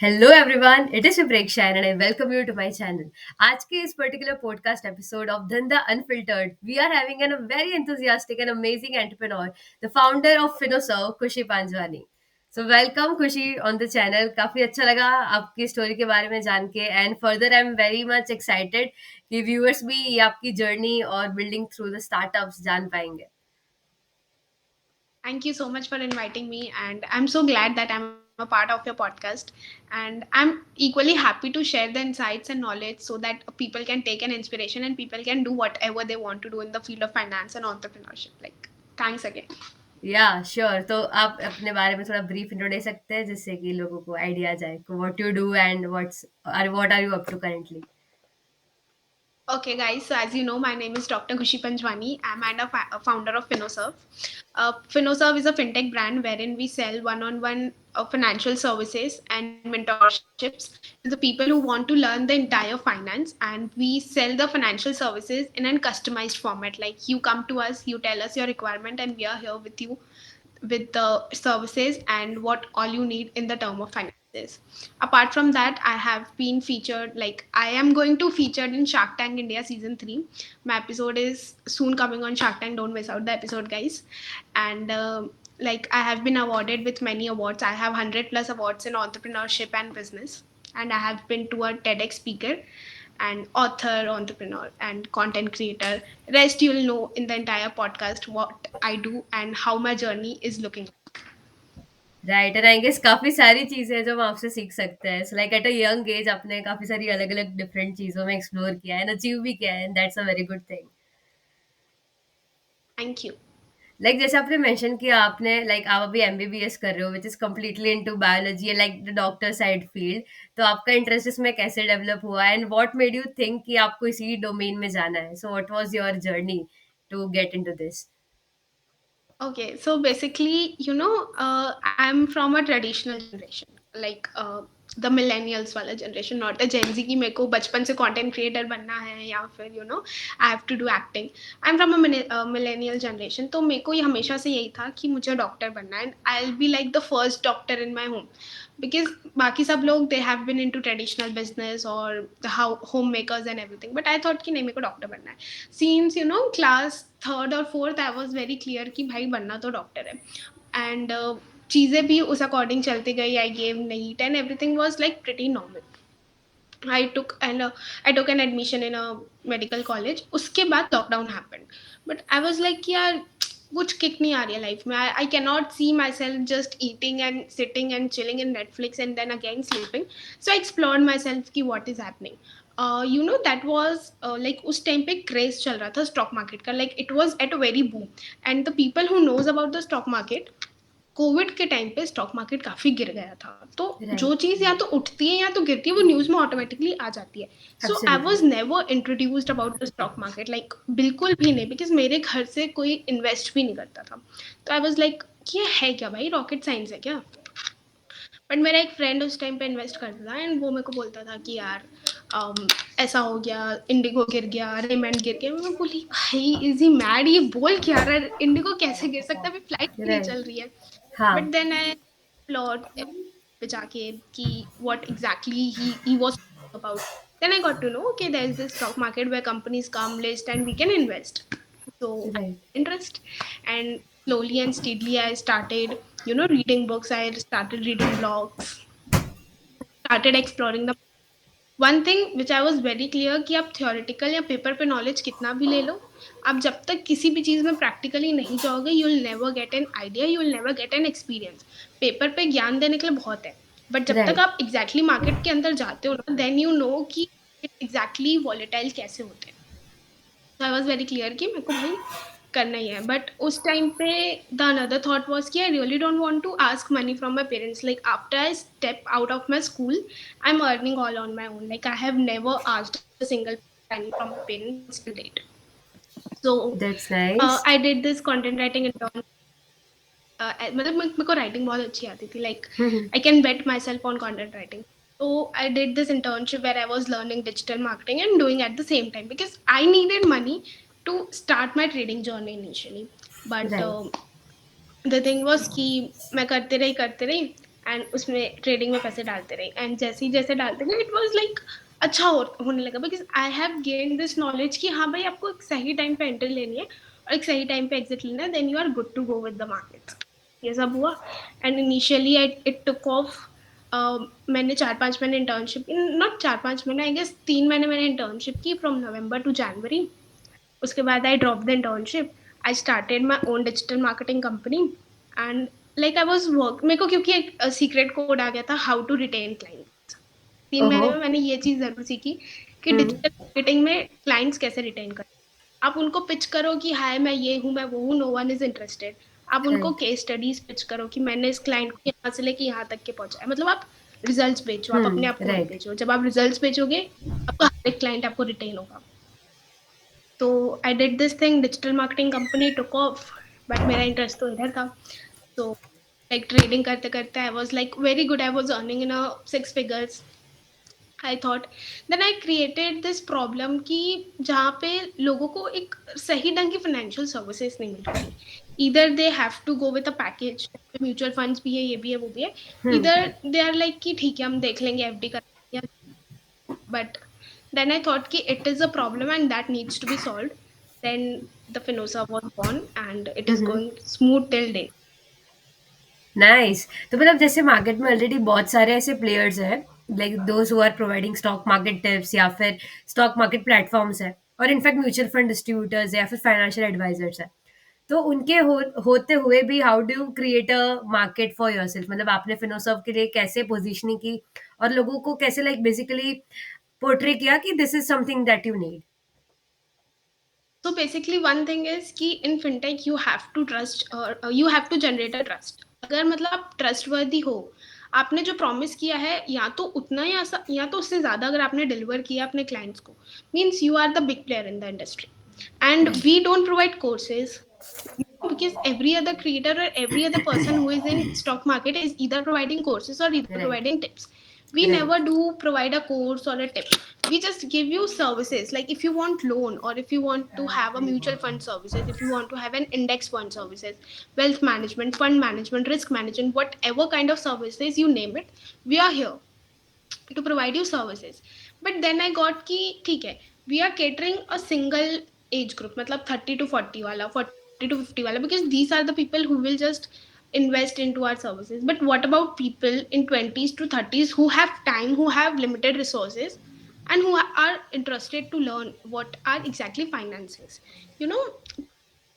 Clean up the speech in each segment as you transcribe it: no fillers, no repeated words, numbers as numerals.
Hello everyone, it is Vipreksha and I welcome you to my channel. आज के इस particular podcast episode of Dhandha unfiltered we are having an very enthusiastic and amazing entrepreneur, the founder of FinoServe, Khushi Panjwani. So welcome Khushi on the channel. काफी अच्छा लगा आपकी story के बारे में जान के and further I am very much excited कि व्यूअर्स भी ये आपकी जर्नी और बिल्डिंग थ्रू द स्टार्टअप्स जान पाएंगे। Thank you so much for inviting me, and I'm so glad that I'm a part of your podcast. And I'm equally happy to share the insights and knowledge so that people can take an inspiration and people can do whatever they want to do in the field of finance and entrepreneurship. Like, thanks again. या sure, तो आप अपने बारे में थोड़ा brief intro दे सकते हैं जिससे कि लोगों को आइडिया आ जाए what you do and what are you up to currently. Okay, guys. So, as you know, my name is Dr. Khushi Panjwani. I'm a founder of FinoServe. FinoServe is a fintech brand wherein we sell one-on-one financial services and mentorships to the people who want to learn the entire finance. And we sell the financial services in a customized format. Like you come to us, you tell us your requirement, and we are here with you with the services and what all you need in the term of finances. Apart from that, I have been featured, like I am going to featured in Shark Tank India season 3. My episode is soon coming on Shark Tank. Don't miss out the episode, guys. And like I have been awarded with many awards. I have 100 plus awards in entrepreneurship and business, and I have been to a TEDx speaker and author, entrepreneur, and content creator. Rest you'll know in the entire podcast what I do and how my journey is looking. Right, and I guess काफी सारी चीजें जो हम आपसे सीख सकते हैं। So like at a young age आपने काफी सारी अलग अलग डिफरेंट चीजों में एक्सप्लोर किया है एंड अचीव भी किया है, and that's a very good thing. Thank you. Like जैसे आपने मेंशन किया, आपने लाइक आप अभी एमबीबीएस कर रहे हो which is completely into biology, like the doctor side field. तो आपका इंटरेस्ट इसमें कैसे डेवलप हुआ and what made you think कि आपको इसी डोमेन में जाना है? So what was your journey to get into this? Okay, so basically, I'm from a traditional generation, like the millennials वाला generation, not the Gen Z की मेरे को बचपन से content creator बनना है या फिर I have to do acting. I'm from a millennial generation, तो मेरे को ये हमेशा से यही था कि मुझे डॉक्टर बनना है and I'll be like the first doctor in my home. Because बाकी सब लोग they have been into traditional business or the homemakers and everything, but I thought कि नहीं, मेरे को डॉक्टर बनना है. Since class थर्ड और fourth I was very clear कि भाई बनना तो डॉक्टर है. एंड चीज़ें भी उस अकॉर्डिंग चलती गई. I gave neat and everything was like pretty normal. I took an admission in a medical college. उसके बाद lockdown happened. But I was like कि यार कुछ किक नहीं आ रही है लाइफ में. I can not see myself just eating and sitting and chilling in Netflix and then again sleeping. So I explored myself कि what is happening. That was like उस time पे craze चल रहा था stock market का. Like it was at a very boom. And the people who knows about the stock market, Covid के time पे stock market काफी गिर गया था. तो जो राइट, चीज या तो उठती है या तो गिरती है वो न्यूज में ऑटोमेटिकली आ जाती है. So I absolutely. Was never introduced about the stock market, like बिल्कुल भी नहीं. बिकॉज मेरे घर से कोई इन्वेस्ट भी नहीं करता था. तो आई वॉज लाइक ये है क्या भाई, रॉकेट साइंस है क्या? बट मेरा एक फ्रेंड उस टाइम पे इन्वेस्ट करता था एंड वो मेरे को बोलता था कि यार ऐसा हो गया, इंडिगो गिर गया, रेमंड गिर गया. मैं बोली भाई इज ही मैड, ये बोल क्या रहा है, इंडिगो कैसे गिर सकता है, अभी फ्लाइट भी नहीं राइट, चल रही है. हाँ। बट देन आई प्लॉट पे जाके कि what exactly he was about. Then I got to know, okay, there is this stock market where companies come list and we can invest. So I right, had interest, and slowly and steadily I started, reading books. I started reading blogs, started exploring the one thing which I was very clear कि आप theoretical या paper पे knowledge कितना भी ले लो, आप जब तक किसी भी चीज़ में प्रैक्टिकली नहीं जाओगे you will never get an idea, you will never get an experience. Paper पे ज्ञान देने के लिए बहुत है, बट जब तक राइट। आप एग्जैक्टली मार्केट के अंदर जाते हो ना, देन यू नो कि एग्जैक्टली वॉलेटाइल कैसे होते हैं. आई वॉज वेरी क्लियर कि मेरे को भाई करना ही है. बट उस टाइम पे द अनदर थॉट वॉज कि I really don't want to ask money from my parents. Like after I step out of my school I am earning all on my own. Like I have never asked a single penny from my parents to date. So that's nice. I did this content writing intern. मतलब मेरे को writing बहुत अच्छी आती थी. Like I can bet my self on content writing. So I did this internship where I was learning digital marketing and doing at the same time because I needed money to start my trading journey initially. But right, the thing was कि मैं करते रही and उसमें trading में पैसे डालते रहे, and जैसे ही जैसे डालते गए इट वाज लाइक अच्छा होने लगा, because I have gain this knowledge कि हाँ भाई आपको एक सही टाइम पे एंट्री लेनी है और एक सही टाइम पे एग्जिट लेना है, then you are good to go with the market. ये सब हुआ, and initially it took off. मैंने 4-5 महीने इंटर्नशिप, नॉट 4-5 महीने, आई गेस 3 महीने मैंने इंटर्नशिप की फ्रॉम नवंबर टू जनवरी। उसके बाद I drop the internship, I started my own digital marketing company, and like I was work, मेरे को क्योंकि एक सीक्रेट कोड आ गया था हाउ टू रिटेन क्लाइंट। 3 महीने ओहो। में मैंने ये चीज जरूर सीखी कि हम्म। डिजिटल मार्केटिंग में क्लाइंट्स कैसे रिटेन करें। आप उनको पिच करो कि हाय मैं ये हूँ, मैं वो हूँ, नो वन इज इंटरेस्टेड। आप उनको करेक्ट। केस स्टडीज पिच करो कि मैंने इस क्लाइंट को यहाँ से लेके यहाँ तक के पहुंचाया, मतलब आप रिजल्ट्स बेचो, आप अपने आप को मत राइट। बेचो। जब आप रिजल्ट्स बेचोगे आपका हर एक क्लाइंट आपको रिटेन होगा। तो I did this thing, digital marketing company took off, but मेरा इंटरेस्ट तो इधर था। तो लाइक ट्रेडिंग करते करते I was like very good, I was earning in a 6 figures. I thought, then I created this problem कि जहाँ पे लोगों को एक सही ढंग की फाइनेंशियल सर्विसेज नहीं मिल रही। इधर they have to go with a package, mutual funds भी है, ये भी है, वो भी है। हम्म। इधर दे आर लाइक कि ठीक है हम देख लेंगे, एफडी कर, but then I thought ki it is a problem and that needs to be solved. Then the Finosa was born and it is hmm. going smooth till date. Nice. तो मतलब जैसे मार्केट में already बहुत सारे ऐसे players हैं, like those who are providing stock market tips या फिर स्टॉक मार्केट प्लेटफॉर्म्स है, और इनफैक्ट म्यूचुअल फंड डिस्ट्रीब्यूटर्स है या फिर फाइनेंशियल एडवाइजर्स है। तो उनके होते हुए भी how do you create a market for yourself? मतलब आपने फिनोसॉफ के लिए कैसे पोजीशनिंग की और लोगों को कैसे लाइक बेसिकली पोर्ट्रे किया कि this is something that you need? So basically one thing is कि in fintech you have to trust or you have to generate a trust. अगर मतलब आप ट्रस्टवर्दी हो, आपने जो प्रॉमिस किया है या तो उतना या तो उससे ज्यादा अगर आपने डिलीवर किया अपने क्लाइंट्स को, means you are the big player in the industry. And we don't provide courses, because every other creator or every other person who is in stock market is either providing courses or either right. providing tips. We right. never do provide a course or a tip. We just give you services, like if you want loan or if you want to have a mutual fund services, if you want to have an index fund services, wealth management, fund management, risk management, whatever kind of services you name it, we are here to provide you services. But then I got ki theek hai, we are catering a single age group, matlab 30 to 40 wala, 40 to 50 wala, because these are the people who will just invest into our services. But what about people in 20s to 30s who have time, who have limited resources, and who are interested to learn what are exactly finances? You know,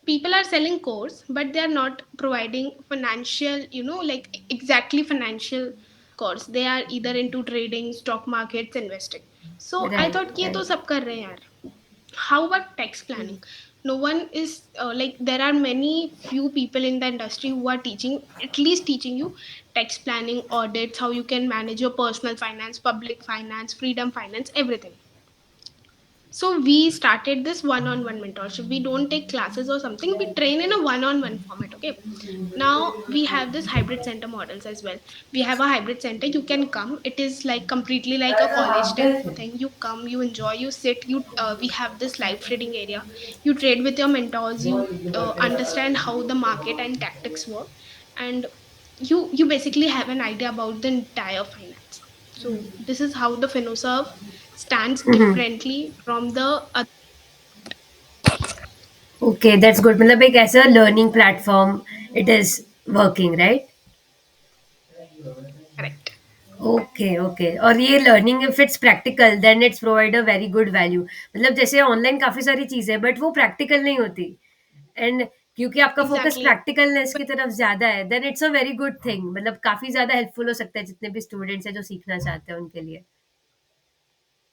people are selling course but they are not providing financial, like exactly financial course. They are either into trading, stock markets, investing. So I right. thought कि ये तो right. सब कर रहे हैं यार, how about tax planning? No one is like there are many few people in the industry who are teaching, at least teaching you tax planning, audits, how you can manage your personal finance, public finance, freedom finance, everything. So we started this one-on-one mentorship. We don't take classes or something. We train in a one-on-one format. Okay. Now we have this hybrid center models as well. We have a hybrid center. You can come. It is like completely like a college thing. You come, you enjoy, you sit. You we have this live trading area. You trade with your mentors. You understand how the market and tactics work, and you basically have an idea about the entire finance. So this is how the FinoServe stands differently from the other. Okay, that's good. मतलब एक ऐसा learning platform it is working, right? Correct. Okay. Okay. और ये learning if it's practical then it's provide a very good value. मतलब जैसे online काफी सारी चीजें है बट वो प्रैक्टिकल नहीं होती, एंड क्योंकि आपका फोकस Exactly. प्रैक्टिकलनेस की तरफ ज्यादा है then it's a very good thing. मतलब काफी ज्यादा हेल्पफुल हो सकता है जितने भी स्टूडेंट्स हैं जो सीखना चाहते हैं उनके लिए।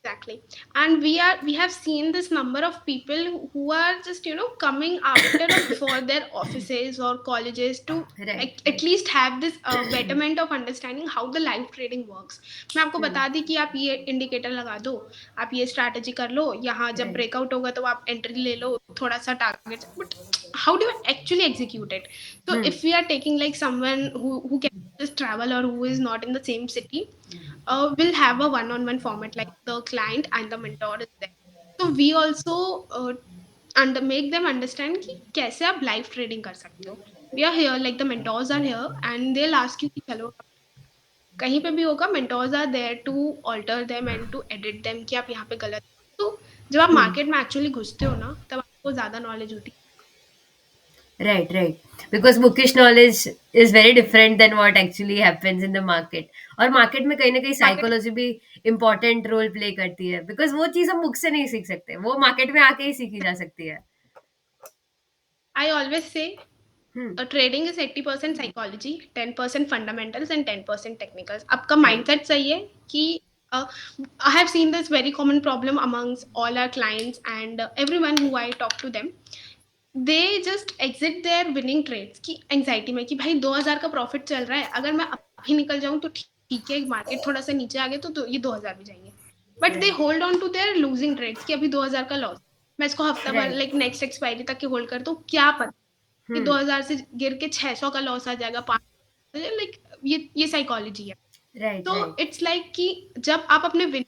Exactly. And we have seen this number of people who are just, coming after or before their offices or colleges to right. at least have this betterment of understanding how the live trading works. मैं आपको बता दी कि आप ये indicator लगा दो, आप ये स्ट्रैटेजी कर लो, यहाँ जब राइट। ब्रेकआउट होगा तो आप एंट्री ले लो, थोड़ा सा target, but how do you actually execute it? So hmm. if we are taking like someone who can just travel or who is not in the same city, will have a one-on-one format, like the client and the mentor is there. So we also make them understand कि कैसे आप live trading कर सकते हो. We are here, like the mentors are here, and they'll ask you कि चलो कहीं पे भी होगा, mentors are there to alter them and to edit them कि आप यहाँ पे गलत। तो जब आप Hmm. मार्केट में एक्चुअली घुसते हो ना, तब आपको ज़्यादा नॉलेज होती Right, right. Because bookish knowledge is very different than what actually happens in the market. और मार्केट में कहीं ना कहीं है। मार्केट साइकोलॉजी भी इम्पोर्टेंट रोल प्ले करती है, बिकॉज वो चीज़ हम बुक से नहीं सीख सकते, वो मार्केट में आके ही सीखी जा सकती है. I always say hmm. Trading is 80% psychology, 10% fundamentals and 10% technicals. आपका राइट. माइंडसेट सही है कि I have seen this very common problem amongst all our clients and everyone who I talk to them. They just exit their winning trades की anxiety में कि भाई 2000 का profit चल रहा है, अगर मैं अभी निकल जाऊं तो ठीक है, मार्केट थोड़ा सा नीचे आ गया तो ये 2000 भी जाएंगे। But they right. Hold on to their losing trades कि अभी 2000 का लॉस, मैं इसको हफ्ता भर राइट. लाइक नेक्स्ट एक्सपायरी तक की होल्ड कर दूं, क्या पता कि हम्म. 2000 से गिर के 600 का लॉस आ जाएगा, 500, लाइक ये साइकोलॉजी है। राइट. तो राइट. इट्स लाइक कि जब आप अपने विन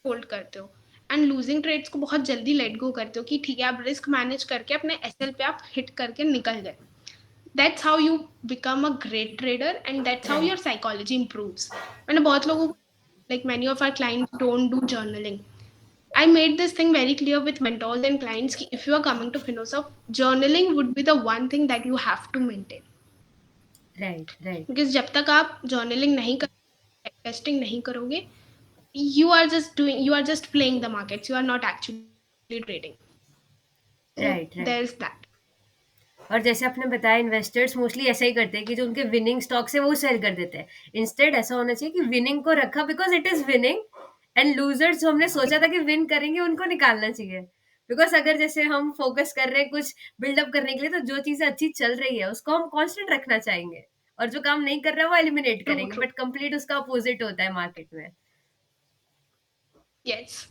होल्ड करते हो एंड लूजिंग ट्रेड्स को बहुत जल्दी लेट गो करते हो कि ठीक है, आप रिस्क मैनेज करके अपने एसएल पे आप हिट करके निकल गए, that's how you become a great trader and that's how your right. Psychology improves. मैंने बहुत लोगों को, like many of our clients don't do journaling. I made this thing very clear with mentors and clients कि if you are coming to Finosop, journaling would be the one thing that you have to maintain. Right. Right. Because जब तक आप journaling नहीं करोगे, testing नहीं करोगे, you are just playing the markets. You are not actually trading. So right. Right. there's that. और जैसे आपने बताया, इन्वेस्टर्स मोस्टली ऐसा ही करते हैं कि जो उनके विनिंग स्टॉक्स है वो सेल कर देते हैं. इंस्टेड ऐसा होना चाहिए कि विनिंग को रखा because it is winning, and losers जो हमने सोचा था कि विन करेंगे उनको निकालना चाहिए. बिकॉज अगर जैसे हम फोकस कर रहे हैं कुछ बिल्डअप करने के लिए, तो जो चीजें अच्छी चल रही है उसको हम कांस्टेंट रखना चाहेंगे, और जो काम नहीं कर रहा है वो एलिमिनेट True, करेंगे, true. बट कंप्लीट उसका अपोजिट होता है मार्केट में. Yes.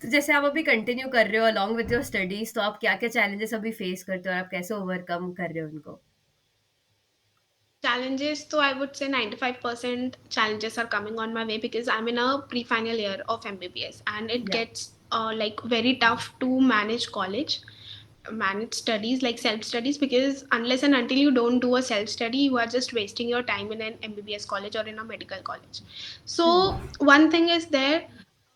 तो जैसे आप अभी कंटिन्यू कर रहे हो अलॉन्ग विद योर स्टडीज, तो आप क्या क्या चैलेंजेस अभी फेस करते हो और आप कैसे ओवरकम कर रहे हो उनको? Challenges, so I would say 95% challenges are coming on my way because I'm in a pre-final year of MBBS and it या. gets like very tough to manage college, manage studies like self studies, because unless and until you don't do a self study, you are just wasting your time in an MBBS college or in a medical college. So one thing is there,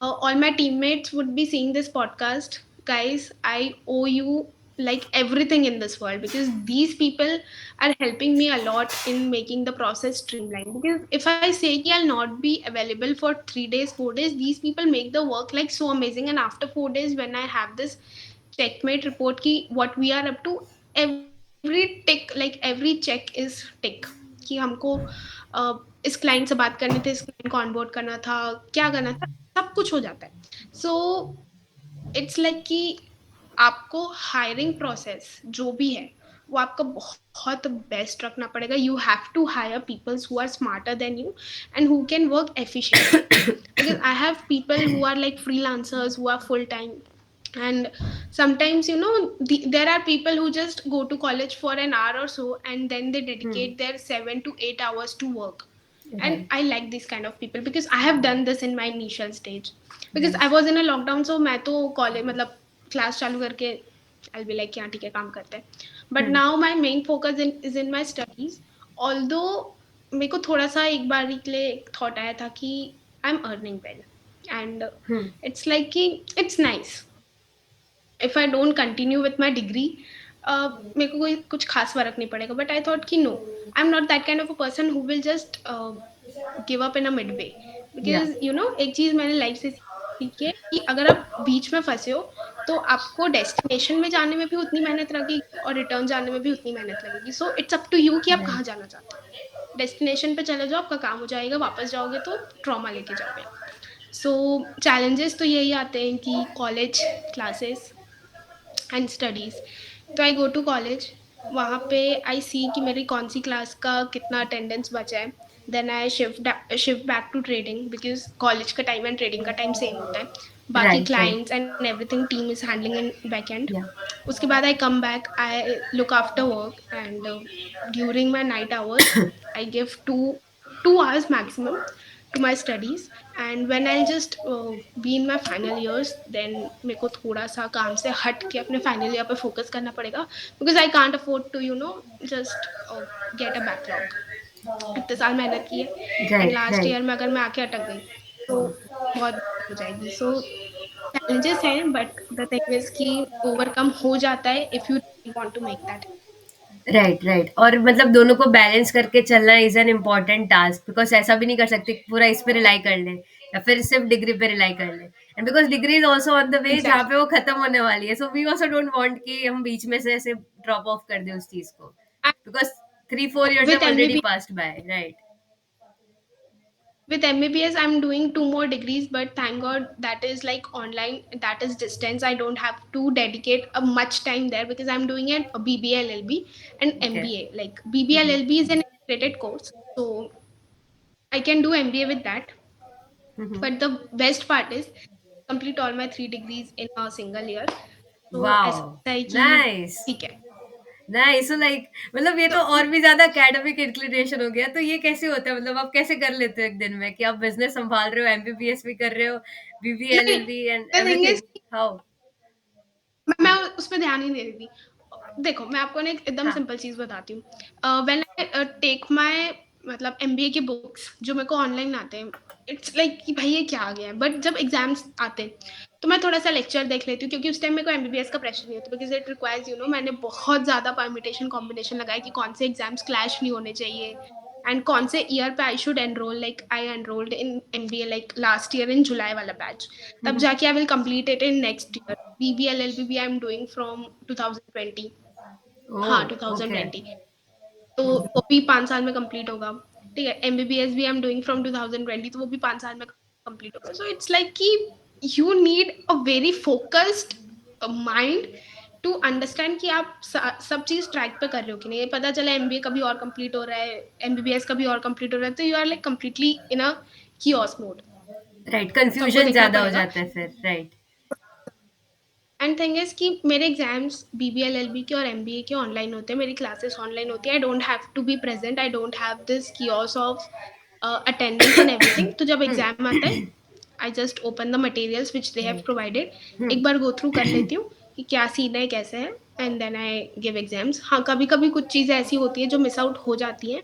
all my teammates would be seeing this podcast. Guys, I owe you like everything in this world because these people are helping me a lot in making the process streamlined. Because if I say I'll not be available for 3 days, 4 days, these people make the work like so amazing. And after 4 days, when I have this checkmate report ki what we are up to, every tick, like every check is tick कि हमको इस client से बात करनी थी, इस client को onboard करना था, क्या करना था, सब कुछ हो जाता है. सो इट्स लाइक कि आपको हायरिंग प्रोसेस जो भी है वो आपका बहुत बेस्ट रखना पड़ेगा. You have to hire peoples who are smarter than you and who can work efficiently. Because I have people who are like freelancers who are full time, and sometimes there are people who just go to college for an hour or so and then they hmm. dedicate their 7 to 8 hours to work. And right. I like these kind of people because I have done this in my initial stage. Because I right. was in a lockdown, so मैं तो college मतलब class चालू करके I'll be like हाँ ठीक है काम करते हैं. But hmm. now my main focus is in my studies. Although मेरे को थोड़ा सा एक बार के लिए थॉट आया था कि I'm earning well, and hmm. it's like कि it's nice if I don't continue with my degree. मेरे को कोई कुछ खास फर्क नहीं पड़ेगा. बट आई थॉट कि no, I am not that kind of a person who will just give up in a mid way. Yeah. Because एक चीज मैंने लाइफ से सीखी है कि अगर आप बीच में फंसे हो तो आपको डेस्टिनेशन में जाने में भी उतनी मेहनत लगेगी और रिटर्न जाने में भी उतनी मेहनत लगेगी. So it's up to you कि आप कहाँ राइट. जाना चाहते हो. डेस्टिनेशन पे चले जाओ, आपका काम हो जाएगा, वापस जाओगे तो ट्रॉमा लेके जाओगे. सो चैलेंजेस तो यही आते हैं कि कॉलेज क्लासेस एंड स्टडीज़. तो आई गो टू कॉलेज, वहाँ पे आई सी कि मेरी कौन सी क्लास का कितना अटेंडेंस बचा है. Then I shift back to trading because college का टाइम एंड ट्रेडिंग का टाइम सेम होता है. बाकी right. Right. Clients and everything team is handling in back end. Yeah. उसके बाद I come back, I look after work and during my night hours I give 2 hours maximum to my studies. And when I'll just be in my final years, then मेरे को थोड़ा सा काम से हट के अपने फाइनल ईयर पे फोकस करना पड़ेगा. Because I can't afford to just get a backlog. इतने साल मेहनत की है, and right, last right. Year में अगर मैं आके अटक गई तो बहुत दिक्कत हो जाएगी। सो चैलेंजेस हैं, बट द थिंग इज कि ओवरकम हो जाता है if you want to make that. Right, right. और मतलब दोनों को बैलेंस करके चलना is an important task, because ऐसा भी नहीं कर सकते कि पूरा इस पे रिलाई कर लें या फिर सिर्फ़ डिग्री पे रिलाई कर लें। And because degree is also on the way जहाँ एग्जैक्टली। पे वो खत्म होने वाली है। So we also don't want कि हम बीच में से ऐसे ड्रॉप ऑफ कर दें उस चीज़ को। Because 3-4 years with have already MBB passed by, right? with MBBS, I'm doing two more degrees, but thank God that is like online, that is distance. I don't have to dedicate a much time there because I'm doing it a BBLLB and okay. MBA. Like hmm, hmm. BBLLB is an integrated course, so I can do MBA with that. Hmm, hmm. But the best part is complete all my three degrees in a single year. So wow! ऐसा है कि nice. ठीक है। Nice. So like मतलब ये तो तो और भी ज़्यादा एकेडमिक इंक्लिनेशन हो गया। तो ये कैसे होता है? मतलब आप कैसे कर लेते हो एक दिन में कि आप बिज़नेस सँभाल रहे हो, एमबीबीएस भी कर रहे हो, बीबी, नहीं, LLB and the thing is everything? How? मैं उस पे ध्यान ही नहीं देती। देखो, मैं आपको ना एक एकदम हाँ। सिंपल चीज़ बताती हूँ। व्हेन आई टेक माय मतलब एमबीए के बुक्स जो मेरे को ऑनलाइन आते हैं, इट्स लाइक कि भाई ये क्या आ गया है? बट जब एग्ज़ाम्स आते हैं, तो मैं थोड़ा-सा लेक्चर देख लेती हूँ क्योंकि उस टाइम मेरे को एमबीबीएस का प्रेशर नहीं होता बिकॉज़ इट रिक्वायर्स मैंने बहुत ज़्यादा परम्यूटेशन कॉम्बिनेशन लगाए कि कौन से एग्ज़ाम्स क्लैश नहीं होने चाहिए एंड कौन से ईयर पे I should enrol. Like I enrolled in MBA like last year in July वाला बैच। हुँ, तब हुँ। जाके I will complete it in next year. BBLLB I am doing from 2020। हाँ, ओह! ओके। 2020। तो वो भी 5 साल में कंप्लीट होगा। ठीक है? एमबीबीएस भी आई एम डूइंग फ्रॉम 2020, तो वो भी 5 साल में कंप्लीट होगा। सो इट्स लाइक कि you need a very focused mind to understand कि आप सब चीज़ ट्रैक पे कर रहे हो कि नहीं। ये पता चला एमबीए कभी और कंप्लीट हो रहा है, एमबीबीएस कभी और कंप्लीट हो रहा है, तो you are like completely in a kiosk mode. Right, तो सबको कन्फ्यूज़न देखना ज़्यादा हो पड़ेगा। जाता है फिर, राइट। एंड थिंग इज कि मेरे एग्जाम्स बीबीएलएलबी के और एमबीए के ऑनलाइन होते हैं, मेरी क्लासेस ऑनलाइन होती है। I don't have to be present, I don't have this chaos of attendance and everything. तो जब हुँ, एग्जाम आता है, I just open the materials which they have right. Provided. हुँ, एक बार गो थ्रू कर लेती हूँ कि क्या सीन है, कैसे है, and then I give exams. हाँ, कभी कभी कुछ चीज़ें ऐसी होती है जो मिस आउट हो जाती हैं,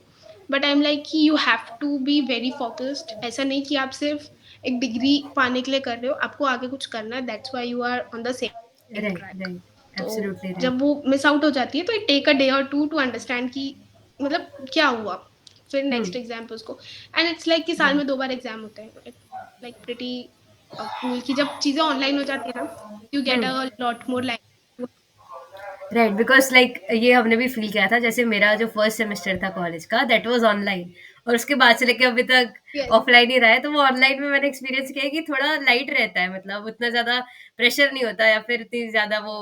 बट आई एम लाइक कि you have to be very focused. ऐसा नहीं कि आप सिर्फ एक डिग्री पाने के लिए कर रहे हो, आपको आगे कुछ करना है, that's why you are on the same right, track. Right. तो एब्सोल्युटली राइट। जब वो मिस आउट हो जाती है तो इट टेक अ डे और टू टू अंडरस्टैंड कि मतलब क्या हुआ, फिर हुँ, नेक्स्ट एग्जाम पे उसको। एंड इट्स लाइक कि साल राइट। में 2 बार एग्जाम होते हैं। लाइक प्रिटी कूल कि जब चीज़ें ऑनलाइन हो जाती है ना, you get hmm. A lot more like. Right, because like ये हमने भी फ़ील किया था। जैसे मेरा जो फर्स्ट सेमेस्टर था कॉलेज का, दैट वाज़ ऑनलाइन, और उसके बाद से लेके अभी तक यस, ऑफलाइन ही रहा है। तो वो ऑनलाइन में मैंने एक्सपीरियंस किया है कि थोड़ा लाइट रहता है, मतलब उतना ज़्यादा प्रेशर नहीं होता या फिर इतनी ज़्यादा वो,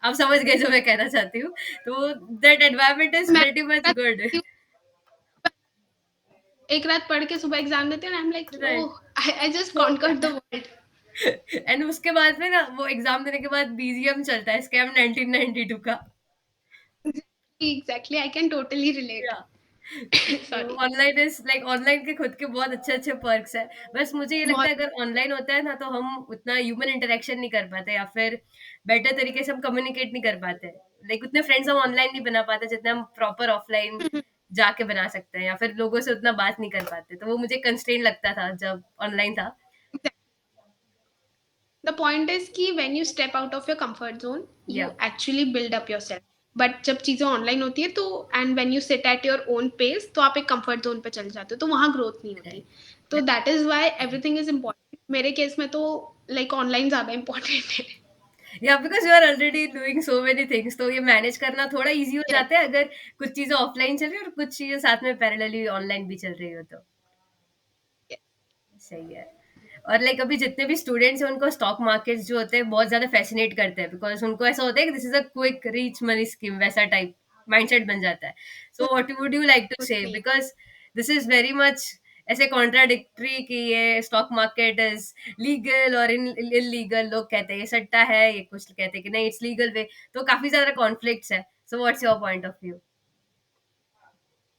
आप समझ गए जो मैं कहना चाहती हूँ। तो दैट एनवायरनमेंट इज़ मैं प्रीटी मच गुड। एक रात पढ़ के सुबह एग्जाम देते हैं, आई am like right. Oh, I just हो कॉन्कर्ड द गया। वर्ल्ड। एंड उसके बाद में ना वो एग्ज़ाम देने के बाद बीजीएम चलता है, स्कैम 1992 का। एग्जैक्टली, आई कैन टोटली या रिलेट। तो sorry. Online is like online के खुद के बहुत अच्छे-अच्छे पर्क्स हैं। बस मुझे ये लगता बहुत। है अगर ऑनलाइन होता है ना तो हम उतना ह्यूमन इंटरैक्शन नहीं कर पाते या फिर बेटर तरीके से हम कम्युनिकेट नहीं कर पाते। लाइक उतने फ्रेंड्स हम ऑनलाइन नहीं बना पाते जितने हम प्रॉपर ऑफलाइन जाके बना सकते हैं या फिर लोगों से उतना बात नहीं कर पाते। तो वो मुझे कंस्ट्रेंट लगता था जब ऑनलाइन था। द पॉइंट इज कि when you step out of your comfort zone, या you actually build up yourself. But जब चीजें ऑनलाइन होती है तो, and when you sit at your own pace, तो आप एक कंफर्ट जोन पे चले जाते हो, तो वहां ग्रोथ नहीं होती। राइट। तो that is why everything is important. मेरे केस में तो लाइक ऑनलाइन ज्यादा इंपॉर्टेंट है। या because you are already doing so many things, तो ये मैनेज करना थोड़ा ईज़ी हो Correct. जाता है अगर कुछ चीज़ें ऑफलाइन चल रही है और कुछ चीज़ें साथ में पैरेलली ऑनलाइन भी चल रही हो तो। Yes. सही है। और लाइक अभी जितने भी स्टूडेंट्स हैं उनको स्टॉक मार्केट्स जो होते हैं बहुत ज़्यादा फ़ैसिनेट करते हैं, बिकॉज़ उनको ऐसा होता है कि this is a quick rich money scheme, वैसा टाइप माइंडसेट बन जाता है। So what would you like to कुछ से, नहीं। Because this is very much ऐसे कॉन्ट्राडिक्टरी कि ये स्टॉक मार्केट इज़ लीगल और इन इल्लीगल, लोग कहते हैं ये सट्टा है, ये कुछ कहते हैं कि नहीं इट्स लीगल वे, तो काफ़ी ज़्यादा कॉन्फ्लिक्ट्स है। So what's your point of view?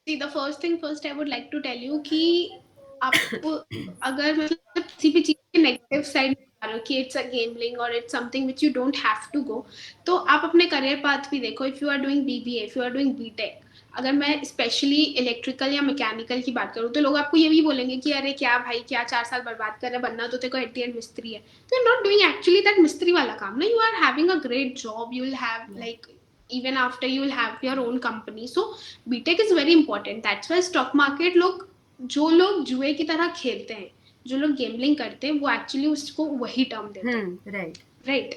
See the first thing first, I would like to tell you कि आप अगर मतलब किसी भी चीज के नेगेटिव साइड आ रहे हो कि इट्स अ गेमलिंग और it's something which you don't have to go, तो आप अपने करियर पाथ भी देखो। If you are doing BBA, if you are doing BTech, अगर मैं स्पेशली इलेक्ट्रिकल या मैकेनिकल की बात करूँ तो लोग आपको ये भी बोलेंगे कि अरे क्या भाई, क्या 4 साल बर्बाद कर रहे, बनना तो तेरे को एट द एंड मिस्त्री है। तो you not doing actually that मिस्त्री वाला काम ना, you are having a great job, you will have like even after you will have your own company. So btech is very important. That's why stock market लोग, जो लोग जुए की तरह खेलते हैं, जो लोग गेमलिंग करते हैं, वो एक्चुअली उसको वही टर्म देते हैं, राइट राइट।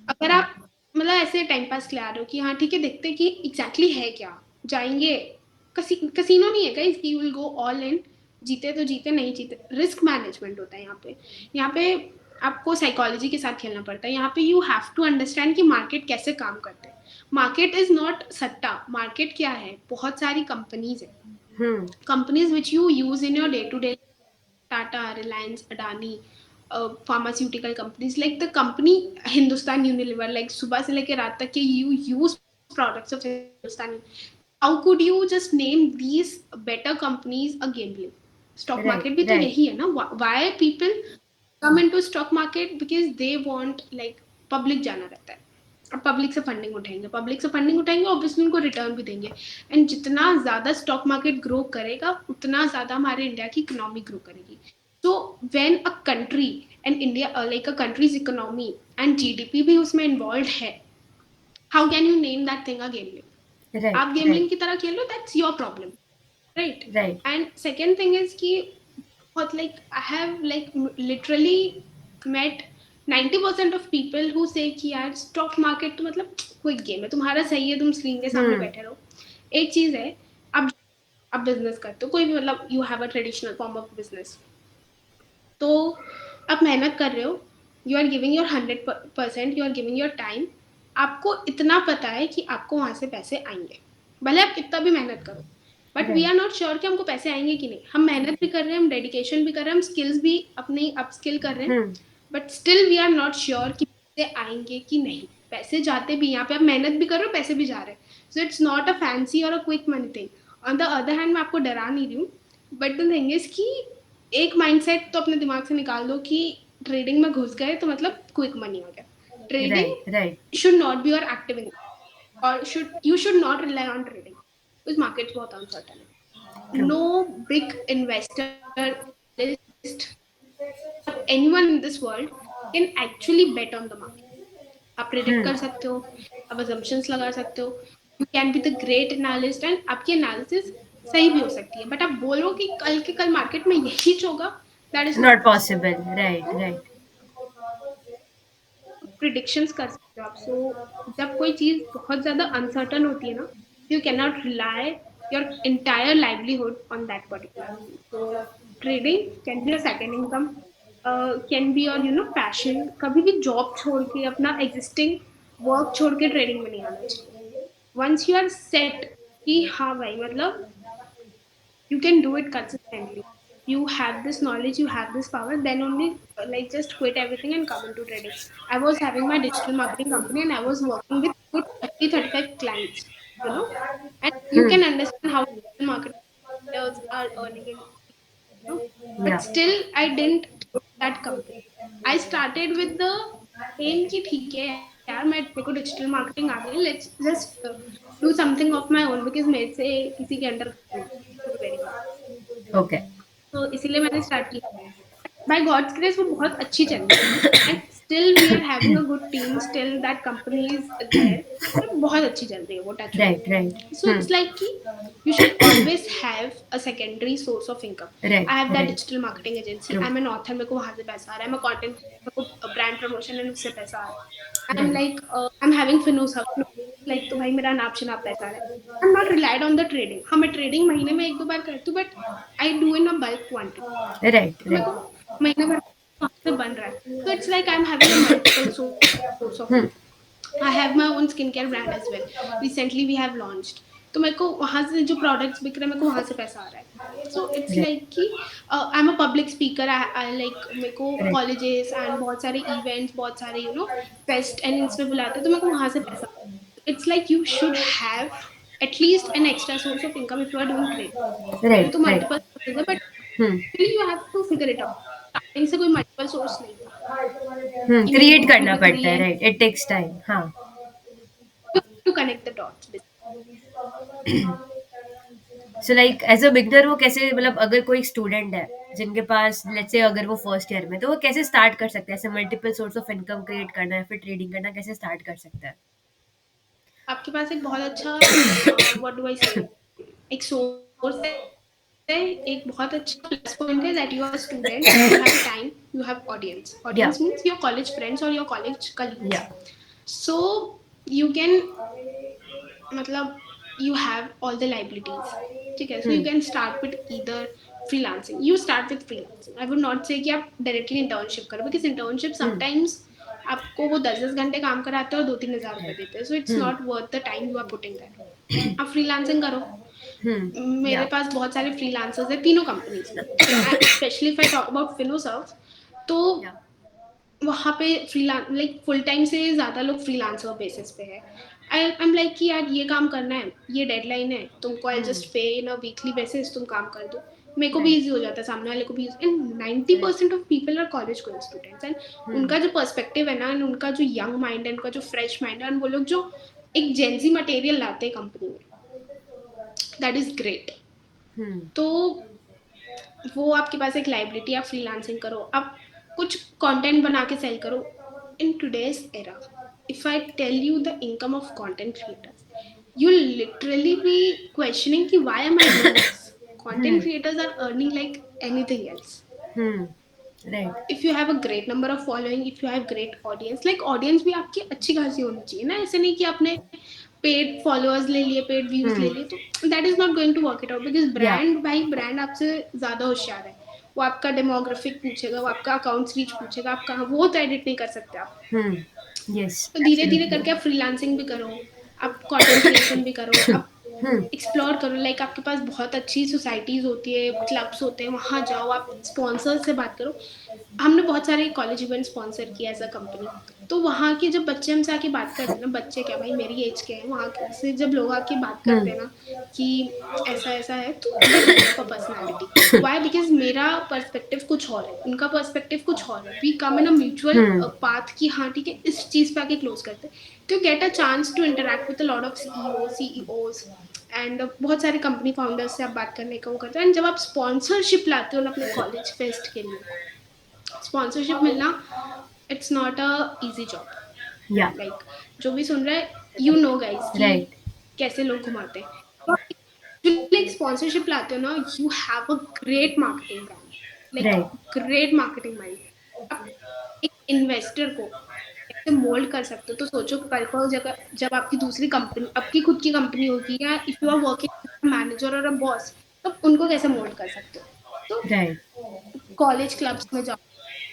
अगर आप मतलब ऐसे टाइम पास के लिए आ रहे हो कि हाँ ठीक है, देखते हैं कि एग्जैक्टली है क्या, जाएंगे। कसीनो नहीं है गाइस कि you will go all in, जीते तो जीते, नहीं जीते। रिस्क मैनेजमेंट होता है यहाँ पे। यहाँ पे आपको साइकोलॉजी के साथ खेलना पड़ता है। यहाँ पे यू हैव टू अंडरस्टैंड कि मार्केट कैसे काम करते हैं। मार्केट इज नॉट सट्टा। मार्केट क्या है? बहुत सारी कंपनीज है, companies which you use in your day to day, Tata, Reliance, Adani, pharmaceutical companies, like the company Hindustan Unilever, like सुबह से लेके रात तक के you use products of Hindustan. How could you just name these better companies a gambling? Stock right market भी तो right यही है ना. Why people come into stock market? Because they want like public जाना रहता है. अब पब्लिक से फंडिंग उठाएंगे, पब्लिक से फंडिंग उठाएंगे, ऑब्वियसली उनको रिटर्न भी देंगे। एंड जितना ज्यादा स्टॉक मार्केट ग्रो करेगा, उतना ज्यादा हमारे इंडिया की इकोनॉमी ग्रो करेगी। So when a country and India like a country's economy and GDP भी उसमें इन्वॉल्व है, how can you name that thing a gambling? Right आप गेमलिंग की तरह खेल लो, that's your problem, right. Right and second thing is कि बहुत like I have like literally met 90% of people who say कि यार स्टॉक मार्केट तो मतलब कोई गेम है, तुम्हारा सही है, तुम स्क्रीन के सामने बैठे रहो। एक चीज है, आप बिजनेस करते हो, कोई भी मतलब you have a traditional form of business, तो आप मेहनत कर रहे हो, you are giving your 100%, you are giving your time. आपको इतना पता है कि आपको वहां से पैसे आएंगे, भले आप कितना भी मेहनत करो। But we right are not sure कि हमको पैसे आएंगे कि नहीं। हम मेहनत भी कर रहे हैं, हम डेडिकेशन भी कर रहे हैं, हम स्किल्स भी अपनी अपस्किल कर रहे हैं, but still we are not sure कि पैसे आएंगे कि नहीं। पैसे जाते भी, यहाँ पे आप मेहनत भी कर रहे हो, पैसे भी जा रहे हैं। So it's not a fancy और a quick money thing. On the other hand, मैं आपको डरा नहीं रही हूँ, बट द थिंग इज कि एक माइंडसेट तो अपने दिमाग से निकाल दो कि ट्रेडिंग में घुस गए तो मतलब क्विक मनी हो गया। Right right trading should not be your active in, और you should not rely on trading because markets बहुत uncertain है. True No big investor, analyst, anyone in this world can actually bet on the market. आप predict कर सकते हो, आप assumptions लगा सकते हो, you can be the great analyst and आपकी एनालिसिस सही भी हो सकती है, बट आप बोलो कि कल के कल मार्केट में यही होगा, that is not not possible. Possible right So right predictions कर सकते हो आप। सो जब कोई चीज बहुत ज्यादा अनसर्टन होती है ना, you can not rely your entire livelihood on that particular thing. So trading can be your second income, can be your passion. कभी भी जॉब छोड़ के, अपना एग्जिस्टिंग वर्क छोड़ के ट्रेडिंग में नहीं आना चाहिए। वंस यू आर सेट कि हाँ भाई मतलब you can do it consistently, you have this knowledge, you have this power, then only like just quit everything and come into trading. I was having my digital marketing company and I was working with good 30-35 clients, you know, and you can understand how digital marketers are earning in, या but still I didn't quit that company. I started with the aim कि ठीक है यार, मैं मेरे को digital marketing आ गई, let's just do something of my own, because मेरे से किसी के अंडर नहीं, to be very honest. Okay तो इसीलिए मैंने स्टार्ट किया। बाय गॉड्स ग्रेस वो बहुत अच्छी चल रही है, and still we are having a good team, still that company is there, और बहुत अच्छी चल रही है वो, touch wood. Right So it's right like कि you should always have a secondary source of income. I right have that right digital marketing agency. True I'm an author, मेरे को वहां से पैसा आ रहा है। मैं content, मेरे को brand promotion है, उससे पैसा आ रहा है। I'm right like I'm having Finos like तो भाई मेरा नाप शनाप पैसा आ रहा है। I'm not relied on the trading. हाँ मैं trading महीने में एक दो बार करती हूँ, but I do in a bulk quantity. Right तो मेरे राइट को महीने भर वहाँ से बन रहा है। So it's like I'm having a multiple source of income. I have my own skincare brand as well. Recently we have launched. तो मेरे को वहाँ से जो प्रोडक्ट्स बिक रहे हैं, मेरे को वहाँ से पैसा आ रहा है। सो इट्स राइट लाइक कि I am a public speaker. I like मेरे को राइट कॉलेजेस एंड बहुत सारे इवेंट्स, बहुत सारे फेस्ट एंड इसमें बुलाते हैं, तो मेरे को वहाँ से पैसा। It's like you should have at least an extra source of income if you are doing trade. ये राइट तो राइट मल्टीपल सोर्सेज है, but you have to figure it out. Starting से कोई मल्टीपल सोर्स नहीं था कि मेरे क्रिएट को भी करना बिक रही पड़ता है है। राइट इट टेक्स टाइम हाँ to connect the dots. So like as a beginner वो कैसे, मतलब अगर कोई स्टूडेंट है जिनके पास लेट्स से अगर वो फर्स्ट ईयर में, तो वो कैसे स्टार्ट कर सकता है ऐसे multiple source of income create करना है, फिर ट्रेडिंग करना, कैसे स्टार्ट कर सकता है? आपके पास एक बहुत अच्छा व्हाट डू आई से एक सोर्स है, एक बहुत अच्छा प्लस पॉइंट है that you are student, you have time, you have audience, या audience means your college friends और योर कॉलेज या कलीग्स. सो यू कैन मतलब you have all the liabilities. ठीक है, so you hmm can start with either freelancing. You start with freelancing. I would not say कि आप directly internship करो, because internship hmm sometimes आपको वो 10-10 घंटे काम कराते हैं और 2-3 हज़ार रुपए देते हैं, so it's hmm not worth the time you are putting there. आप freelancing करो. मेरे या पास बहुत सारे freelancers हैं तीनों कंपनीज में. ठीक है, especially if I talk about Finoserve, तो या वहाँ पे फ्रीलांस लाइक फुल टाइम से ज़्यादा लोग फ्रीलांसर बेसिस पे है. आई एम लाइक कि यार ये काम करना है, ये डेडलाइन है तुमको, आई जस्ट पे इन अ वीकली बेसिस, तुम काम कर दो. मेरे को भी राइट इजी हो जाता है, सामने वाले को भी. And 90% of people are college going students, and hmm उनका जो पर्सपेक्टिव है ना, एंड उनका जो यंग माइंड है, उनका जो फ्रेश माइंड है, एंड वो लोग जो एक जेंजी मटेरियल लाते हैं कंपनी में, दैट इज ग्रेट. हम्म तो वो आपके पास एक लाइबिलिटी. आप फ्रीलांसिंग करो, आप कुछ कंटेंट बना के सेल करो. In today's era, if I tell you the income of content creators, you'll literally be questioning ki why am I doing this. Content hmm creators are earning like anything else. Right If you have a great number of following, if you have great audience, like audience भी आपकी अच्छी खासी होनी चाहिए ना. ऐसे नहीं कि आपने पेड फॉलोअर्स ले लिए, पेड व्यूज ले लिए, तो that is not going to work it out. Because या ब्रांड, भाई ब्रांड आपसे ज्यादा होशियार है. वो आपका डेमोग्राफिक पूछेगा, वो आपका अकाउंट्स रीच पूछेगा, आप कहाँ, वो तो एडिट नहीं कर सकते आप. यस तो धीरे धीरे एब्सोल्युटली करके आप फ्रीलांसिंग भी करो, आप कंटेंट क्रिएशन भी करो, आप एक्सप्लोर करो. लाइक आपके पास बहुत अच्छी सोसाइटीज होती है, क्लब्स होते हैं, वहाँ जाओ, आप स्पॉन्सर से बात करो. हमने बहुत सारे कॉलेज इवेंट स्पॉन्सर किया एज अ कंपनी. तो वहाँ के जब बच्चे हमसे आके बात करते हैं ना, बच्चे क्या भाई मेरी एज के हैं, वहाँ से जब लोग आके बात करते हैं ना कि ऐसा ऐसा है, तो they develop a personality. Why? Because मेरा पर्सपेक्टिव कुछ और है, उनका पर्सपेक्टिव कुछ और है. We come in a mutual path की, हाँ ठीक है, इस चीज़ पे आके क्लोज करते हैं. तो get a chance to interact with a lot of CEOs and बहुत सारे कंपनी फाउंडर्स से आप बात करने का वो करते हैं. एंड जब आप स्पॉन्सरशिप लाते हो ना अपने कॉलेज फेस्ट के लिए, स्पॉन्सरशिप मिलना, it's not a easy job. या लाइक जो भी सुन रहा है, यू नो गाइज कि राइट कैसे लोग घुमाते हैं. तो लाइक स्पॉन्सरशिप लाते हो ना, you have a great marketing brand, like right great marketing mind. आप एक इन्वेस्टर को कैसे मोल्ड कर सकते हो, तो सोचो कल को जगह जब आपकी दूसरी कंपनी, आपकी खुद की कंपनी होगी, या if you are working manager और अ बॉस, तो उनको कैसे मोल्ड कर सकते हो. तो राइट कॉलेज क्लब्स में जाओ,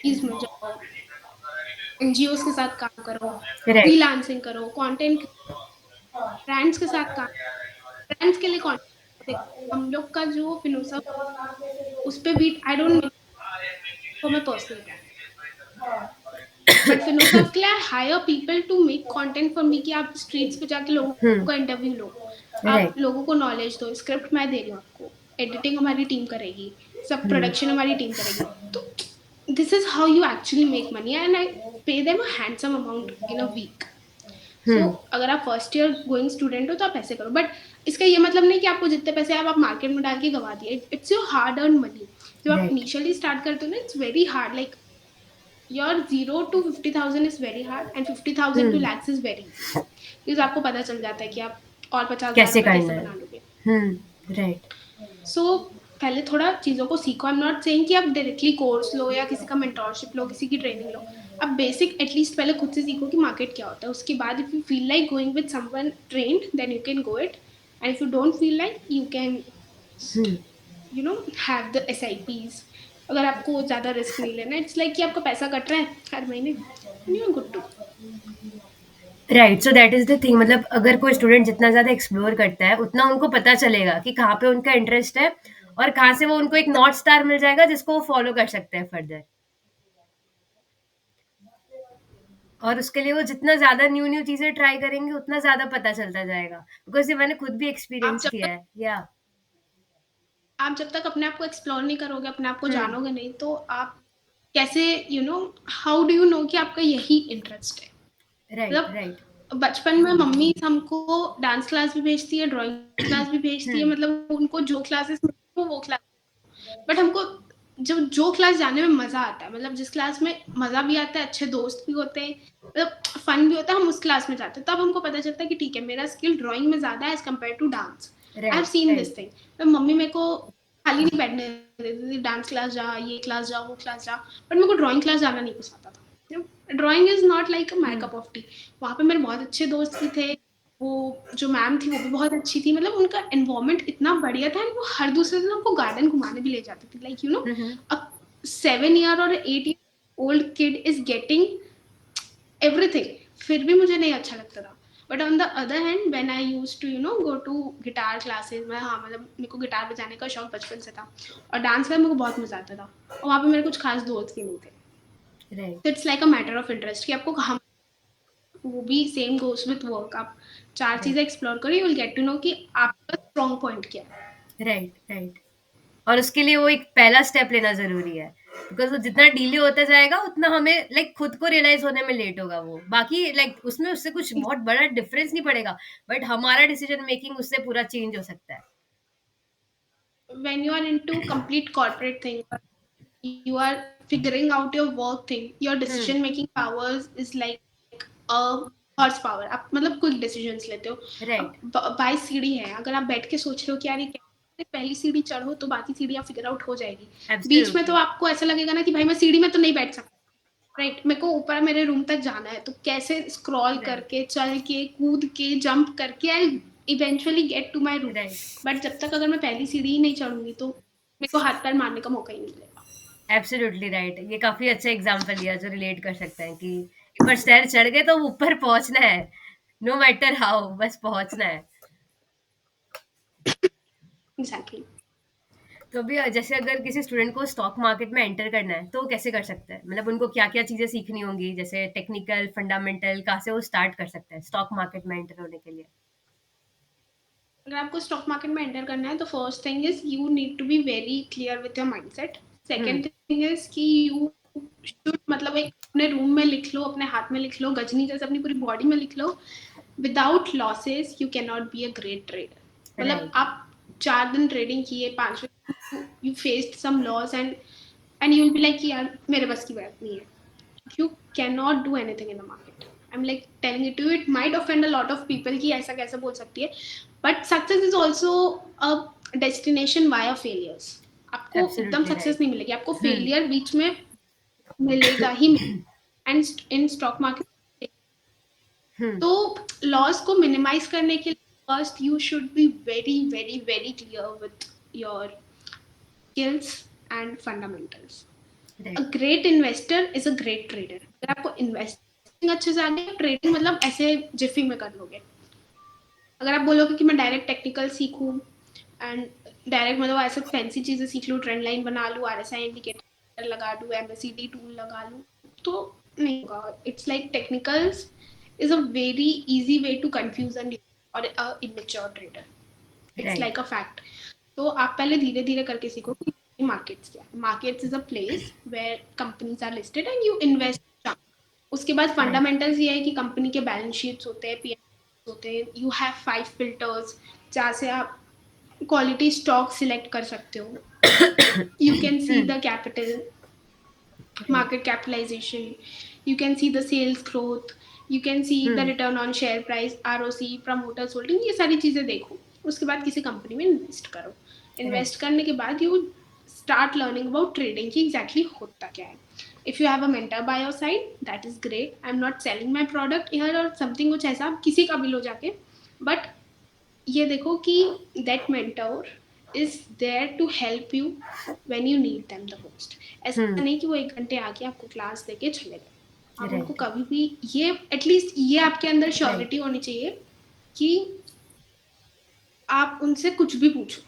में जाओ, एनजीओ के साथ काम करो, राइट फ्रीलांसिंग करो, कंटेंट ब्रांड्स के साथ काम, ब्रांड्स के लिए कंटेंट. देखो हम लोग का जो फिनोसा, उस पे भी I don't for my personal brand, but Finosoft के लिए I hire people to make content for me, कि आप स्ट्रीट्स पे जाके लोगों का इंटरव्यू लो, आप राइट लोगों को नॉलेज दो. स्क्रिप्ट मैं दे रही हूँ आपको, एडिटिंग हमारी टीम करेगी, सब हम्म प्रोडक्शन हमारी टीम करेगी. तो this is how you actually make money, and I pay them a handsome amount in a week. So अगर आप फर्स्ट ईयर गोइंग स्टूडेंट हो तो आप ऐसे करो. बट इसका ये मतलब नहीं कि आपको जितने पैसे आप मार्केट में डाल के गवा दिए. It's your hard earn money. जब आप राइट इनिशियली स्टार्ट करते हो ना, it's very hard. Like your 0 to 50,000 is very hard, and 50,000 to lakhs is very easy. Because आपको पता चल जाता है कि आप और 50,000 कैसे रुपये करना कैसे है? बना लोगे. राइट सो पहले थोड़ा चीज़ों को सीखो. आई एम नॉट सेइंग कि आप डायरेक्टली कोर्स लो या किसी का मेंटोरशिप लो, किसी की ट्रेनिंग लो. आप बेसिक एटलीस्ट पहले खुद से सीखो कि मार्केट क्या होता है. उसके बाद if you feel like going with someone trend, then you can go it. And if you don't feel like, you can you know have the SIPs. अगर आपको ज़्यादा रिस्क नहीं लेना, इट्स लाइक कि आपका पैसा कट रहा है हर महीने, and you are good to. Right, so that is the thing, मतलब अगर कोई स्टूडेंट जितना ज्यादा एक्सप्लोर करता है उतना उनको पता चलेगा कि कहाँ पे उनका इंटरेस्ट है, और कहाँ से वो उनको एक नॉर्थ स्टार मिल जाएगा जिसको वो फॉलो कर सकते हैं फर्दर. और उसके लिए वो जितना ज्यादा न्यू न्यू चीजें ट्राई करेंगे उतना ज्यादा पता चलता जाएगा, बिकॉज ये मैंने खुद भी आप एक्सपीरियंस जब किया तक है. या आप जब तक अपने आप को एक्सप्लोर नहीं करोगे, अपने आप को हम्म जानोगे नहीं, तो आप कैसे, हाउ डू यू नो कि आपका यही इंटरेस्ट है. राइट मतलब राइट बचपन में मम्मी हमको डांस क्लास भी भेजती है, ड्राइंग क्लास भी भेजती है, हम्म। मतलब उनको जो क्लासेस मिलती है वो क्लास, बट हमको जो क्लास जाने में मजा आता है, मतलब जिस क्लास में मजा भी आता है, अच्छे दोस्त भी होते हैं, मतलब फन भी होता है, हम उस क्लास में जाते हैं, तब हमको पता चलता है कि ठीक है मेरा स्किल ड्राइंग में ज्यादा है as compare to dance. I have right, scene right. This thing. तो मम्मी मेरे को खाली नहीं बैठने देती थी, डांस क्लास जा, ये क्लास जा, वो क्लास जा, बट मेरे को ड्राइंग क्लास जाना नहीं पसंद आता था। Drawing is not like my hmm. Cup of T. वहाँ पे मेरे बहुत अच्छे दोस्त भी थे, वो जो मैम थी वो भी बहुत अच्छी थी, मतलब उनका एनवायरनमेंट इतना बढ़िया था, वो हर दूसरे दिन हमको गार्डन घुमाने भी ले जाती थी, like you know hmm. A 7 year और 8 year old kid is getting everything, फिर भी मुझे नहीं अच्छा लगता था। But on the other hand when I used to go to guitar classes, मैं हाँ मतलब मेरे को गिटार बजाने का शौक बचपन से था, और डांस में मेरे को बहुत मजा आता था, और वहाँ पे मेरे कुछ खास दोस्त भी नहीं थे। राइट, तो it's like a matter of interest कि आपको हम, वो भी सेम गोस विथ वर्क, आप चार राइट, चीजें एक्सप्लोर करो, you will get to know कि आपका स्ट्रॉन्ग पॉइंट क्या है। Right, right. और उसके लिए वो एक पहला स्टेप लेना ज़रूरी है, बिकॉज़ वो जितना डिले होता जाएगा उतना हमें लाइक खुद को रियलाइज़ होने में लेट होगा वो। बाकी लाइक उसमें उससे कुछ बहुत बड़ा डिफरेंस नहीं पड़ेगा, बट हमारा डिसीजन मेकिंग उससे पूरा चेंज हो सकता है। When you are into complete corporate thing, you are figuring out your work thing, your hmm, decision making powers is like a horse power, आप मतलब क्विक डिसीजंस लेते हो। राइट, अब 22 सीढ़ी है, अगर आप बैठ के सोच रहे हो कि यार ये कैसे, पहली सीढ़ी चढ़ो तो बाकी सीढ़ियाँ फिगर आउट हो जाएगी। बीच में तो एब्सोल्युटली, आपको ऐसा लगेगा ना कि भाई मैं सीढ़ी में तो नहीं बैठ सकता, राइट, मेरे को ऊपर मेरे रूम तक जाना है, तो कैसे स्क्रॉल राइट, करके, चल के, कूद के, जंप करके I eventually get to my room. Right. But जब तक अगर मैं पहली सीढ़ी ही नहीं चढ़ूंगी तो मेरे को हाथ पैर मारने का मौका ही नहीं मिलेगा। Absolutely right. ये काफ़ी अच्छा एग्ज़ाम्पल दिया जो रिलेट कर सकते हैं कि एक बार स्टेयर चढ़ गए तो ऊपर पहुँचना है, नो मैटर हाउ, बस पहुँचना है। एग्जैक्टली। तो अभी जैसे अगर किसी स्टूडेंट को स्टॉक मार्केट में एंटर करना है तो वो कैसे कर सकता है? मतलब उनको क्या-क्या चीज़ें सीखनी होंगी? जैसे टेक्निकल, फंडामेंटल, कहाँ से वो स्टार्ट कर सकता है स्टॉक मार्केट में एंटर होने के लिए? अगर आपको स्टॉक मार्केट में एंटर करना है तो first thing is you need to be very clear with your mindset. Hmm, second thing is कि यू शुड मतलब एक अपने रूम में लिख लो, अपने हाथ में लिख लो, गजनी जैसे अपनी पूरी बॉडी में लिख लो, without losses you can not be a great trader. मतलब राइट, आप 4 दिन ट्रेडिंग किए, 5वें you faced some loss and you will be like यार मेरे बस की बात नहीं है, you cannot do anything in the market. I'm like telling it to you, it might offend a lot of people कि ऐसा कैसे बोल सकती है, but success is also a destination via failures. आपको एकदम एब्सोल्युटली सक्सेस राइट। नहीं मिलेगी, आपको हुँ, फेलियर बीच में मिलेगा ही मिलेगा। एंड इन स्टॉक मार्केट हुँ, तो लॉस को मिनिमाइज करने के लिए first you should be very very very clear with your skills and fundamentals. A right, great investor is a great trader. अगर आपको इन्वेस्टिंग अच्छे से आगे, ट्रेडिंग मतलब ऐसे जिफी में कर लोगे। अगर आप बोलोगे कि मैं डायरेक्ट टेक्निकल सीखूं एंड डायरेक्ट मतलब ऐसे फैंसी चीजें सीख लूँ, ट्रेंड लाइन बना लूँ, आरएसआई इंडिकेटर लगा दूँ, एमएसीडी टूल लगा लूँ, तो नहीं होगा। It's like technicals is a very easy way to confuse and और immature trader. It's right, like a fact. तो आप पहले धीरे धीरे करके सीखो कि मार्केट्स क्या है। Markets is a place where companies are listed and you invest. उसके बाद राइट, फंडामेंटल्स ये है कि कंपनी के बैलेंस शीट्स होते हैं, पीएनएल होते हैं, यू हैव 5 फिल्टर्स जहाँ से आप क्वालिटी स्टॉक सिलेक्ट कर सकते हो। You can see hmm, the capital, right, market capitalization, you can see the sales growth, you can see hmm, the return on share price, ROC, promoters holding, ये सारी चीजें देखो। उसके बाद किसी कंपनी में इन्वेस्ट करो। राइट, इन्वेस्ट करने के बाद you start learning about trading की एग्जैक्टली होता क्या है। If you have a mentor by your side that is great, I am not selling my product here और समथिंग कुछ ऐसा, आप किसी का भी लो जाके, बट ये देखो कि that mentor is there to help you when you need them the most. Hmm, ऐसा नहीं कि वो 1 घंटे आके आपको क्लास देके चले गए। आप उनको राइट, कभी भी ये एटलीस्ट ये आपके अंदर राइट, श्योरिटी होनी चाहिए कि आप उनसे कुछ भी पूछो,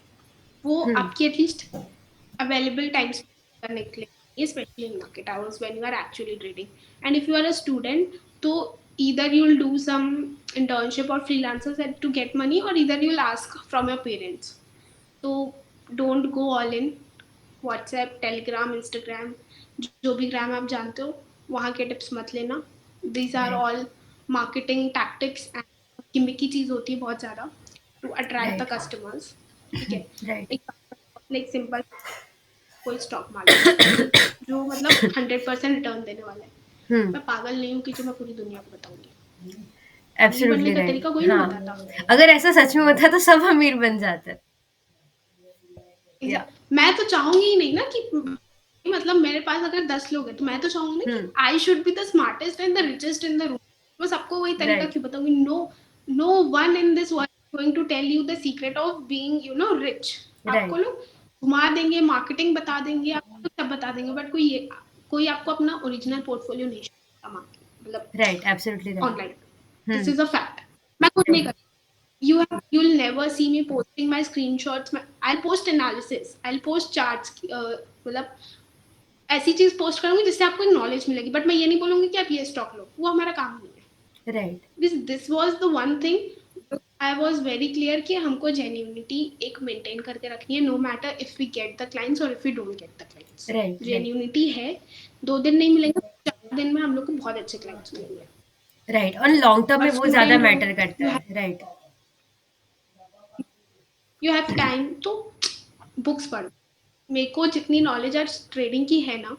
वो हुँ, आपकी एटलीस्ट अवेलेबल टाइम्स करने के लिए, specially in market hours when you are actually trading. And if you are a student तो either you'll do some internship or freelancers to get money, or either you'll ask from your parents. तो don't go all in. WhatsApp, Telegram, Instagram, जो भी ग्राम आप जानते हो, वहाँ के tips मत लेना। These are right, all marketing tactics and gimmicky चीज होती है बहुत ज्यादा to attract the right, customers. ठीक है, राइट। एक सिंपल कोई स्टॉक मार्केट जो मतलब 100% रिटर्न देने वाला है। हुँ, मैं पागल नहीं हूँ कि जो मैं पूरी दुनिया को बताऊंगी। अमीर बनने एब्सोल्युटली का राइट। तरीका कोई नहीं हाँ, बताता। अगर ऐसा सच में होता तो सब अमीर बन जाते। या मैं तो चाहूंगी ही नहीं ना कि मतलब मेरे पास अगर 10 लोग हैं तो मैं तो चाहूंगी ना हुँ, कि I should be the smartest and the richest in the room. मैं सबको वही तरीका राइट, क्यों बताऊंगी? No, no one in this world going to tell you the secret of being rich. आपको राइट, लोग घुमा देंगे, मार्केटिंग बता देंगे, आपको सब बता देंगे, बट कोई आपको अपना ओरिजिनल पोर्टफोलियो नहीं मतलब right, absolutely right. Online. Hmm, this is a fact. मैं खुद नहीं राइट, करती। You'll never see me posting my screenshots. I'll post analysis, I'll post charts, मतलब ऐसी चीज पोस्ट करूंगी जिससे आपको एक नॉलेज मिलेगी, बट मैं ये नहीं बोलूंगी कि आप ये स्टॉक लो, वो हमारा काम नहीं है। Right, this was the one thing I was very clear कि हमको जेन्यूनिटी एक मेंटेन करके रखनी है, no matter if we get the clients और if we don't get the clients. Right, right, genuinity है, 2 दिन नहीं मिलेंगे, 4 दिन में हम लोग को बहुत अच्छे क्लाइंट्स मिलेंगे। राइट, और लॉन्ग टर्म और में वो ज़्यादा स्टूडेंट हो, मैटर करता है। राइट, यू हैव टाइम, तो बुक्स पढ़ो। मेरे को जितनी नॉलेज आज ट्रेडिंग की है ना,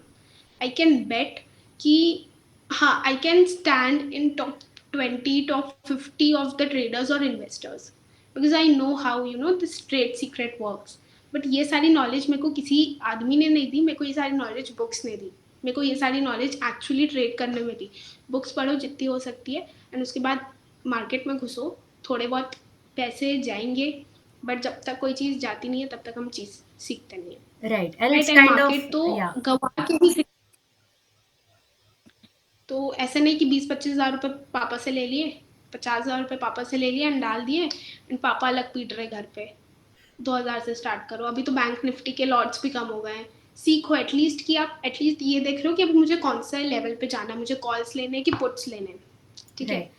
आई कैन बेट कि हाँ, I can stand in top 20, top 50 of the traders और investors, because I know how this trade secret works. But ये सारी नॉलेज मेरे को किसी आदमी ने नहीं दी, मेरे को ये सारी नॉलेज बुक्स ने दी, मेरे को ये सारी नॉलेज एक्चुअली ट्रेड करने में दी। बुक्स पढ़ो जितनी हो सकती है, एंड उसके बाद मार्केट में घुसो, थोड़े बहुत पैसे जाएंगे, बट जब तक कोई चीज़ जाती नहीं है तब तक हम चीज़ सीखते नहीं है। Right, and right, it's and kind of market तो या गवा के ही, तो ऐसा नहीं कि 20-25 हज़ार रुपये पापा से ले लिए, 50 हज़ार रुपये पापा से ले लिए एंड डाल दिए, एंड पापा अलग पीट रहे घर पे। 2,000 से स्टार्ट करो। अभी तो बैंक निफ्टी के लॉट्स भी कम हो गए हैं। सीखो एटलीस्ट कि आप एटलीस्ट ये देख रहे हो कि अभी मुझे कौन सा लेवल पे जाना है, मुझे कॉल्स लेने हैं कि पुट्स लेने हैं। ठीक है, राइट,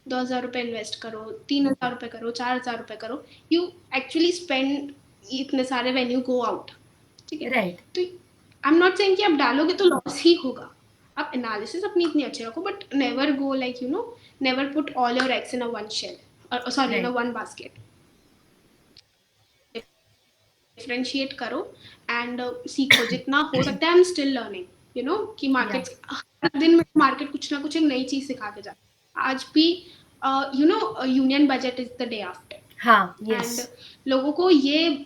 2,000 रुपये इन्वेस्ट करो, 3,000 रुपये करो, 4,000 रुपये करो, यू एक्चुअली स्पेंड इतने सारे वेन यू गो आउट। ठीक है, राइट, तो आई एम नॉट सेइंग कि आप डालोगे तो लॉस ही होगा। आप एनालिसिस अपनी इतनी अच्छी रखो, but never go like never put all your eggs in a one shell, sorry in a right, one basket. Differentiate करो एंड सीखो जितना हो सकता है। आई एम स्टिल लर्निंग, कि या मार्केट हर दिन में मार्केट कुछ ना कुछ एक नई चीज सिखा के जाता है। आज भी union budget is the day हाँ, आफ्टर, यस, एंड लोगों को ये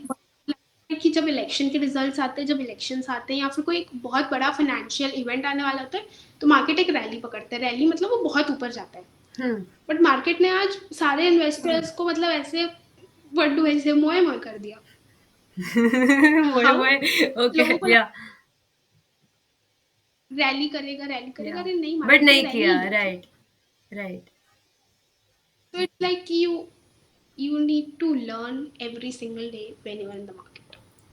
कि जब इलेक्शन के रिजल्ट्स आते हैं, जब इलेक्शंस आते हैं या फिर कोई एक बहुत बड़ा फाइनेंशियल इवेंट आने वाला होता है, तो मार्केट एक रैली पकड़ता है। रैली मतलब वो बहुत ऊपर जाता है, हुँ। बट मार्केट ने आज सारे इन्वेस्टर्स को मतलब ऐसे व्हाट डू आई से मोए मोए कर दिया। मोए हाउ? मोए ओके लोगों को या रैली करेगा, रैली या करेगा, अरे नहीं, बट मार्केट ने नहीं रैली किया। ही नहीं की। राइट, राइट, तो इट्स लाइक कि you need to learn every single day when you are in the market.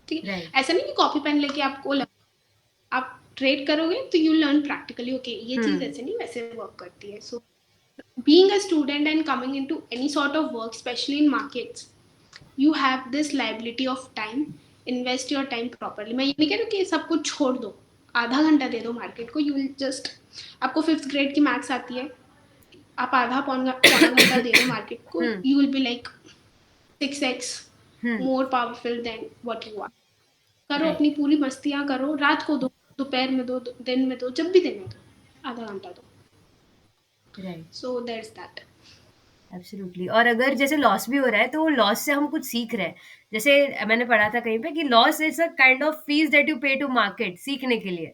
ठीक राइट, है, ऐसा नहीं कि कॉपी पेन लेके आप ट्रेड करोगे तो यू लर्न प्रैक्टिकली, ओके ये हुँ, चीज ऐसे नहीं वैसे वर्क करती है। सो being a student and coming into any sort of work, especially in markets, you have this liability of time. Invest your time properly. मैं ये नहीं कह रही हूँ कि सब कुछ छोड़ दो, आधा घंटा दे दो मार्केट को। यू विल जस्ट, आपको 5th ग्रेड की मैथ्स आती है, आप आधा पौना पौना घंटा दे दो मार्केट को, hmm, you will be like 6x hmm, more powerful than what you are. करो, राइट, अपनी पूरी मस्तियाँ करो, रात को दो, दोपहर में दो, दिन में दो, जब भी देना दो, आधा घंटा दो। Right, so that's that. Absolutely. और अगर जैसे लॉस भी हो रहा है, तो वो लॉस से हम कुछ सीख रहे हैं। जैसे मैंने पढ़ा था कहीं पे कि loss is a kind of fees that you पे टू मार्केट सीखने के लिए।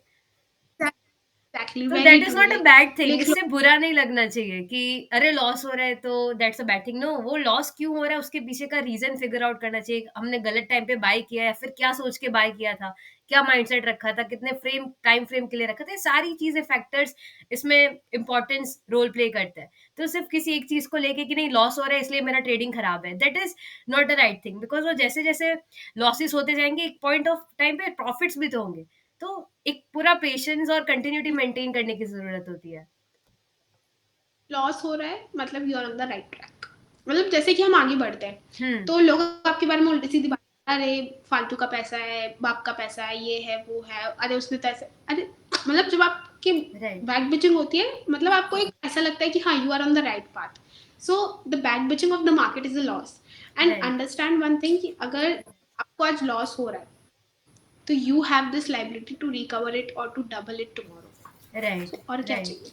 एग्जैक्टली, तो very that is true. Not a like bad thing. लिख लो। इससे बुरा नहीं लगना चाहिए कि अरे लॉस हो रहा है तो that's a bad thing. No, वो लॉस क्यों हो रहा है उसके पीछे का रीजन फिगर आउट करना चाहिए। हमने गलत टाइम पे बाय किया या फिर क्या सोच के बाय किया था, क्या माइंडसेट रखा था, कितने फ्रेम टाइम फ्रेम के लिए रखा था। ये सारी चीजें फैक्टर्स इसमें इंपॉर्टेंस रोल प्ले करते हैं। तो सिर्फ किसी एक चीज को लेके कि नहीं लॉस हो रहा है इसलिए मेरा ट्रेडिंग खराब है, that is not the right thing. Because वो जैसे जैसे लॉसेस होते जाएंगे एक पॉइंट ऑफ टाइम पे प्रॉफिट्स भी तो होंगे। तो एक पूरा पेशेंस और कंटिन्यूटी मेंटेन करने की ज़रूरत होती है। लॉस हो रहा है मतलब you are on the right track. मतलब जैसे कि हम आगे बढ़ते हैं, हुँ, तो लोग आपके बारे में उल्टी सीधी बात, अरे फालतू का पैसा है, बाप का पैसा है, ये है वो है, अरे उसने तो ऐसे, अरे मतलब जब आपकी Right. बैक बिचिंग होती है, मतलब आपको एक ऐसा लगता है कि हाँ, you are on the right path. So the back bitching of the market is a loss. And Right. Understand one thing कि अगर आपको आज लॉस हो रहा है, तो you have this liability to recover it और to double it tomorrow. Right. और क्या Right. चाहिए.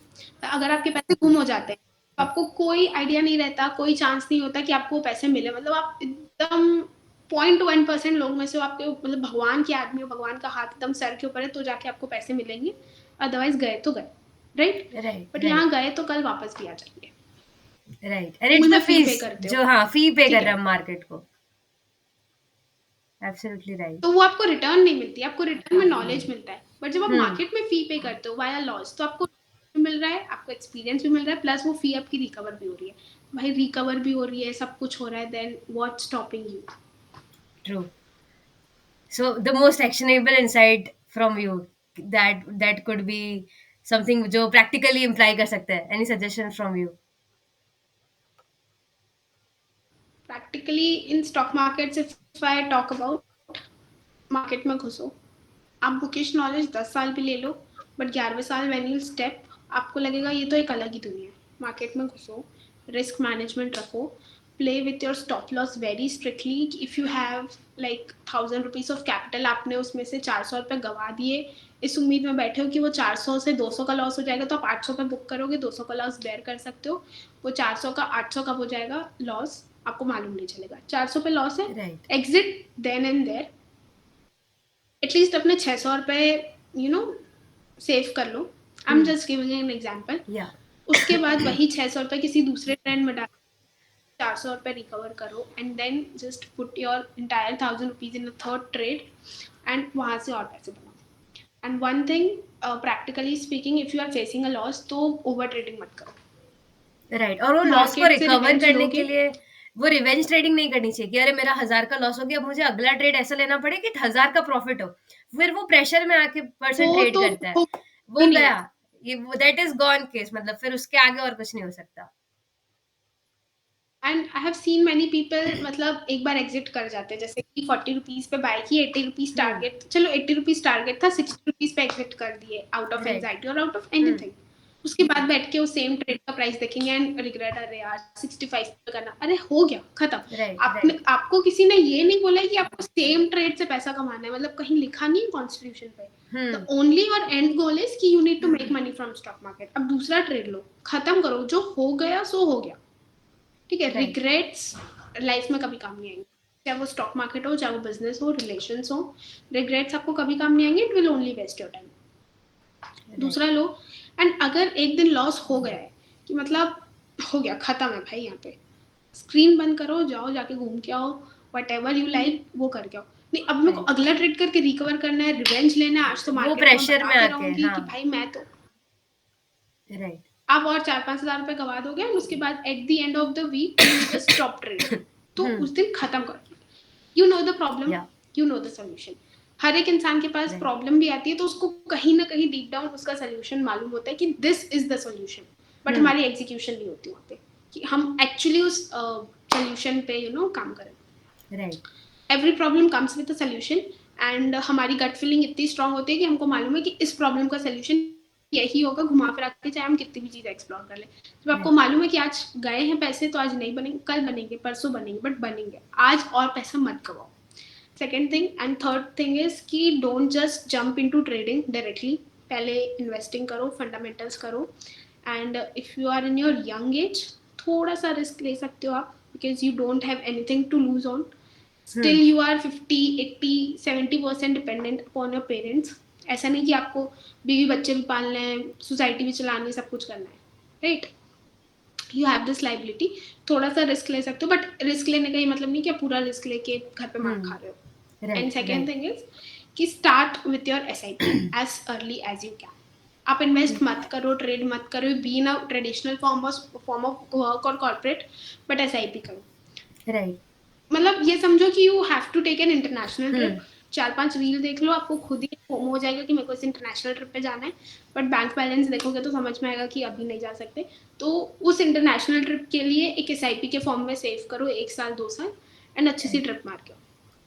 अगर आपके पैसे गुम हो जाते हैं, तो आपको कोई आइडिया नहीं रहता, कोई चांस नहीं होता कि आपको पैसे मिले. मतलब आप एकदम 0.1% लोग में से आपके, मतलब भगवान की आदमी हो, भगवान का हाथ एकदम सर के ऊपर है तो जाके आपको पैसे मिलेंगे. अदरवाइज गए तो गए, राइट. Right. But Right. यहाँ गए तो कल वापस भी आ जाएंगे. Right. And it's pool the में फी पे fees करते हो, जो हाँ fee पे ठीक कर रहा है, है मार्केट को. Absolutely right. तो वो आपको रिटर्न नहीं मिलती, आपको रिटर्न में नॉलेज मिलता है. बट जब आप हम्म. मार्केट में फी पे करते हो वाया लॉस, तो आपको मिल रहा है, आपको एक्सपीरियंस भी मिल रहा है, प्लस वो फी आपकी रिकवर भी हो रही है. भाई रिकवर भी हो रही है, सब कुछ हो रहा है, then what stopping you. True. So the most actionable insight from you that could be something जो practically imply कर सकते हैं. Any suggestion from you? Practically in stock markets, if I talk about, market में घुसो. आप bookish knowledge 10 साल भी ले लो, but 11वें साल व्हेन यू स्टेप, आपको लगेगा ये तो एक अलग ही दुनिया है. मार्केट में घुसो, रिस्क मैनेजमेंट रखो, play with your stop loss very strictly. If you have like 1000 rupees of capital, आपने उसमें से 400 रुपये गवा दिए, इस उम्मीद में बैठे हो कि वो 400 से 200 का लॉस हो जाएगा, तो आप 800 पे बुक करोगे, 200 का लॉस बेयर कर सकते हो. वो 400 का 800 कब हो जाएगा लॉस, आपको मालूम नहीं चलेगा. 400 पे लॉस है, Right. Exit then and there. At least अपने 600 रुपये सेव कर लो. I am just giving an example. Yeah. उसके बाद वही 600 रुपये किसी दूसरे ट्रेंड में डाल, 400 रुपये रिकवर करो, and then just put your entire 1000 rupees in third trade, and वहां से और पैसे बनाओ. And one thing, practically speaking, if you are facing a loss, तो ओवर ट्रेडिंग मत करो. राइट. और वो लॉस को मार्केट से रिकवर रिवेंज करने के लोगे, लिए वो रिवेंज ट्रेडिंग नहीं करनी चाहिए कि अरे मेरा 1000 का लॉस हो गया, अब मुझे अगला ट्रेड ऐसा लेना पड़े कि 1000 का प्रॉफिट हो. फिर वो प्रेशर में आके पर्सन वो ट्रेड तो करता है. हो वो ही नहीं गया, रहा. ये दैट इज गॉन केस. मतलब फिर उसके आगे और कुछ नहीं हो सकता. And I have seen many people, मतलब एक बार एग्जिट कर जाते हैं. जैसे कि 40 रुपीज पे बाय की, 80 रुपीज टारगेट, चलो 80 रुपीज टारगेट था, 60 रुपीज पे एग्जिट कर दिए, आउट ऑफ राइट. एंजाइटी और आउट ऑफ एनीथिंग. उसके बाद बैठ के वो सेम ट्रेड का प्राइस देखेंगे एंड रिग्रेट, अरे यार 65 पे करना, अरे हो गया खत्म. राइट. आपने, राइट. आपको किसी ने ये नहीं बोला है कि आपको सेम ट्रेड से पैसा कमाना है. मतलब कहीं लिखा नहीं है कॉन्स्टिट्यूशन पे. द ओनली और एंड गोल इज कि you need to make money from stock market. अब दूसरा ट्रेड लो, खत्म करो, जो हो गया सो हो गया, ठीक है. Right. रिग्रेट्स लाइफ में कभी काम नहीं आएंगे, चाहे वो स्टॉक मार्केट हो, चाहे वो बिजनेस हो, रिलेशंस हो. रिग्रेट्स आपको कभी काम नहीं आएंगे. It will only waste your time. दूसरा लो, एंड अगर एक दिन लॉस हो गया है कि मतलब हो गया, खत्म है भाई, यहाँ पे स्क्रीन बंद करो, जाओ जाके घूम के आओ, वट एवर यू लाइक वो करके आओ. नहीं, अब मेरे को Right. अगला ट्रेड करके रिकवर करना है, रिवेंज लेना है. आज तो वो मार्केट में प्रेशर में बताते आके. रहूंगी हाँ. कि भाई मैं तो, राइट. आप और 4-5 हज़ार रुपये गवा दोगे, और उसके बाद at the end of the week you just stop trading. तो उस दिन खत्म कर. यू नो द प्रॉब्लम, या. You know the solution. हर एक इंसान के पास राइट. प्रॉब्लम भी आती है, तो उसको कहीं ना कहीं डीप डाउन उसका सोल्यूशन मालूम होता है कि this is the solution. But हमारी एग्जीक्यूशन नहीं होती वहाँ पे कि हम एक्चुअली उस सोल्यूशन पे काम करें. Right. Every problem comes with a solution. And हमारी गट फीलिंग इतनी स्ट्रांग होती है कि हमको मालूम है कि इस प्रॉब्लम का सोल्यूशन यही होगा, घुमा फिरा के, चाहे हम कितनी भी चीज़ एक्सप्लोर कर लें. जब आपको मालूम है कि आज गए हैं पैसे, तो आज नहीं बनेंगे, कल बनेंगे, परसों बनेंगे, बट बनेंगे. आज और पैसा मत गवाओ. Second thing and third thing is कि don't just jump into trading directly. पहले इन्वेस्टिंग करो, फंडामेंटल्स करो. And if you are in your young age, थोड़ा सा रिस्क ले सकते हो आप, because you don't have anything to lose on. Still you are 50, 80, 70% dependent upon your parents. ऐसा नहीं कि आपको बीवी बच्चे भी पालने हैं, सोसाइटी भी चलानी है, सब कुछ करना है, right. You have this liability. थोड़ा सा रिस्क ले सकते हो, बट रिस्क लेने का ये मतलब नहीं कि आप पूरा रिस्क लेके घर पे मार खा रहे हो. एंड सेकेंड थिंग इज कि start with your SIP as early as you can. आप इन्वेस्ट मत करो, ट्रेड मत करो, be in a traditional form of work और कॉर्पोरेट, बट SIP करो. राइट. मतलब ये समझो कि you have to take an international trip. 4-5 reel देख लो, आपको खुद ही हो जाएगा कि मेरे को इस इंटरनेशनल ट्रिप पे जाना है. बट बैंक बैलेंस देखोगे तो समझ में आएगा कि अभी नहीं जा सकते. तो उस इंटरनेशनल ट्रिप के लिए एक SIP के फॉर्म में सेव करो 1 साल 2 साल, एंड अच्छी सी ट्रिप मार के.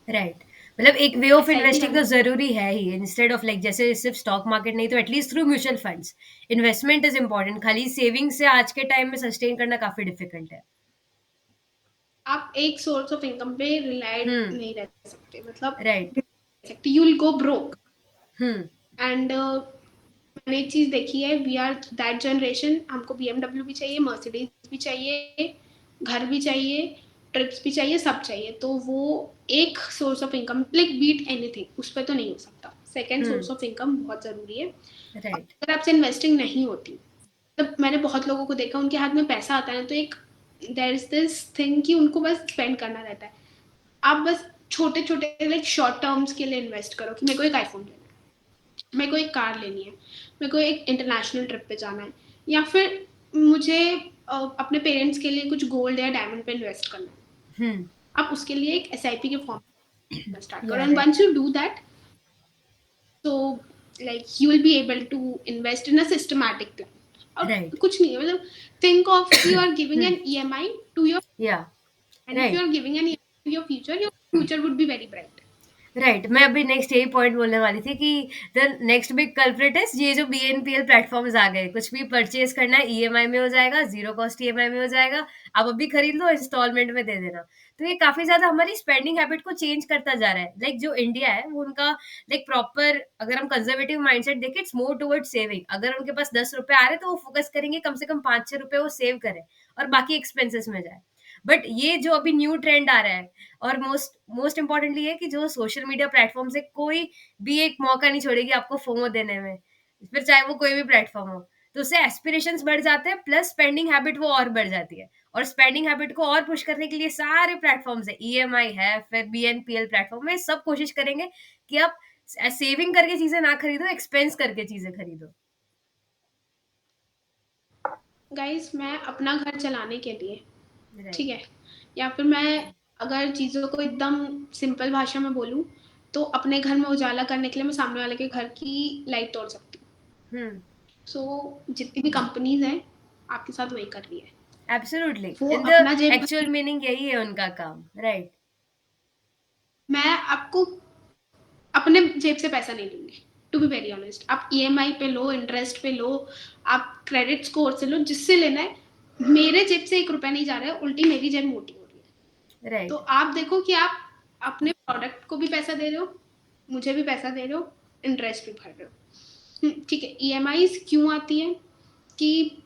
राइट. मतलब एक way of SIP investing run. तो ज़रूरी है ही, इंस्टेड ऑफ लाइक जैसे सिर्फ स्टॉक मार्केट नहीं तो at least through mutual funds. Investment is important, खाली सेविंग से आज के टाइम में सस्टेन करना काफ़ी डिफिकल्ट है। आप एक सोर्स ऑफ इनकम पे रिलायड हुँ, नहीं रह सकते, मतलब right. You will go broke. Hmm, and मैंने एक चीज देखी है, वी आर दैट जनरेशन, हमको बीएमडब्ल्यू भी चाहिए, मर्सिडीज भी चाहिए, घर भी चाहिए, ट्रिप्स भी चाहिए, सब चाहिए। तो वो एक source of income like beat anything उस पर तो नहीं हो सकता। Second hmm, source of income बहुत जरूरी है। राइट। अगर आपसे इन्वेस्टिंग नहीं होती, मतलब मैंने बहुत लोगों को देखा, उनके हाथ में पैसा आता है ना, तो एक देयर इज दिस थिंग कि उनको बस स्पेंड करना रहता है। आप बस छोटे छोटे लाइक शॉर्ट टर्म्स के लिए इन्वेस्ट करो कि मेरे को एक आईफोन लेना है, मेरे को एक कार लेनी है, मेरे को एक इंटरनेशनल ट्रिप पे जाना है, या फिर मुझे अपने पेरेंट्स के लिए कुछ गोल्ड या डायमंड पे इन्वेस्ट करना है। हुँ, आप उसके लिए एक एसआईपी के फॉर्म में स्टार्ट करो, या and right, once you do that, so like you will be able to invest in a systematic plan. अब राइट। कुछ नहीं है, मतलब think of you are giving hmm, an EMI to your, या and if you right. are giving an EMI to your future would be very bright. Right, मैं अभी next यही point बोलने वाली थी कि the next big culprit is ये जो बीएनपीएल प्लेटफॉर्म्स आ गए, कुछ भी परचेज करना है ईएमआई में हो जाएगा, जीरो कॉस्ट ईएमआई में हो जाएगा, आप अभी खरीद लो, इंस्टॉलमेंट में दे देना। तो ये काफी ज्यादा हमारी स्पेंडिंग हैबिट को चेंज करता जा रहा है। लाइक जो इंडिया है वो उनका लाइक प्रॉपर, अगर हम कंजर्वेटिव माइंडसेट देखें, इट्स मोर टुवर्ड्स सेविंग। अगर उनके पास 10 रुपए आ रहे तो वो फोकस करेंगे कम से कम 5-6 रुपए वो सेव करें और बाकी एक्सपेंसेस में जाए। बट ये जो अभी न्यू ट्रेंड आ रहा है, और मोस्ट मोस्ट इम्पोर्टेंटली है कि जो सोशल मीडिया प्लेटफ़ॉर्म से कोई भी एक मौका नहीं छोड़ेगी आपको फोमो देने में, फिर चाहे वो कोई भी प्लेटफ़ॉर्म हो। तो उससे एस्पिरेशंस बढ़ जाते हैं, प्लस स्पेंडिंग हैबिट वो और बढ़ जाती है। और स्पेंडिंग हैबिट को और पुश करने के लिए सारे प्लेटफ़ॉर्म्स हैं, ईएमआई है, फिर बीएनपीएल प्लेटफ़ॉर्म है, सब कोशिश करेंगे कि आप सेविंग करके चीज़ें ना खरीदो, एक्सपेंस करके चीज़ें खरीदो। गाइस मैं अपना घर चलाने के लिए, राइट। ठीक है, या फिर मैं अगर चीज़ों को एकदम सिंपल भाषा में बोलूँ, तो अपने घर में उजाला करने के लिए मैं सामने वाले के घर की लाइट तोड़ सकती हूँ। हुँ, सो जितनी भी कंपनीज हैं, आपके साथ वही कर रही है। एब्सोल्युटली। वो इन द अपना जेब एक्चुअल भर, मीनिंग यही है उनका काम, राइट। मैं आपको अपने जेब से पैसा नहीं दूंगी, टू बी वेरी ऑनेस्ट। आप ईएमआई पे लो, इंटरेस्ट पे लो, आप क्रेडिट स्कोर से लो, जिससे लेना है। मेरे जेब से 1 रुपया नहीं जा रहा है, उल्टी मेरी जेब मोटी हो रही है। तो राइट, आप देखो कि आप अपने प्रोडक्ट को भी पैसा दे रहे हो, मुझे भी पैसा दे रहे हो, इंटरेस्ट भी भर रहे हो। ठीक है, ईएमआई क्यों आती है कि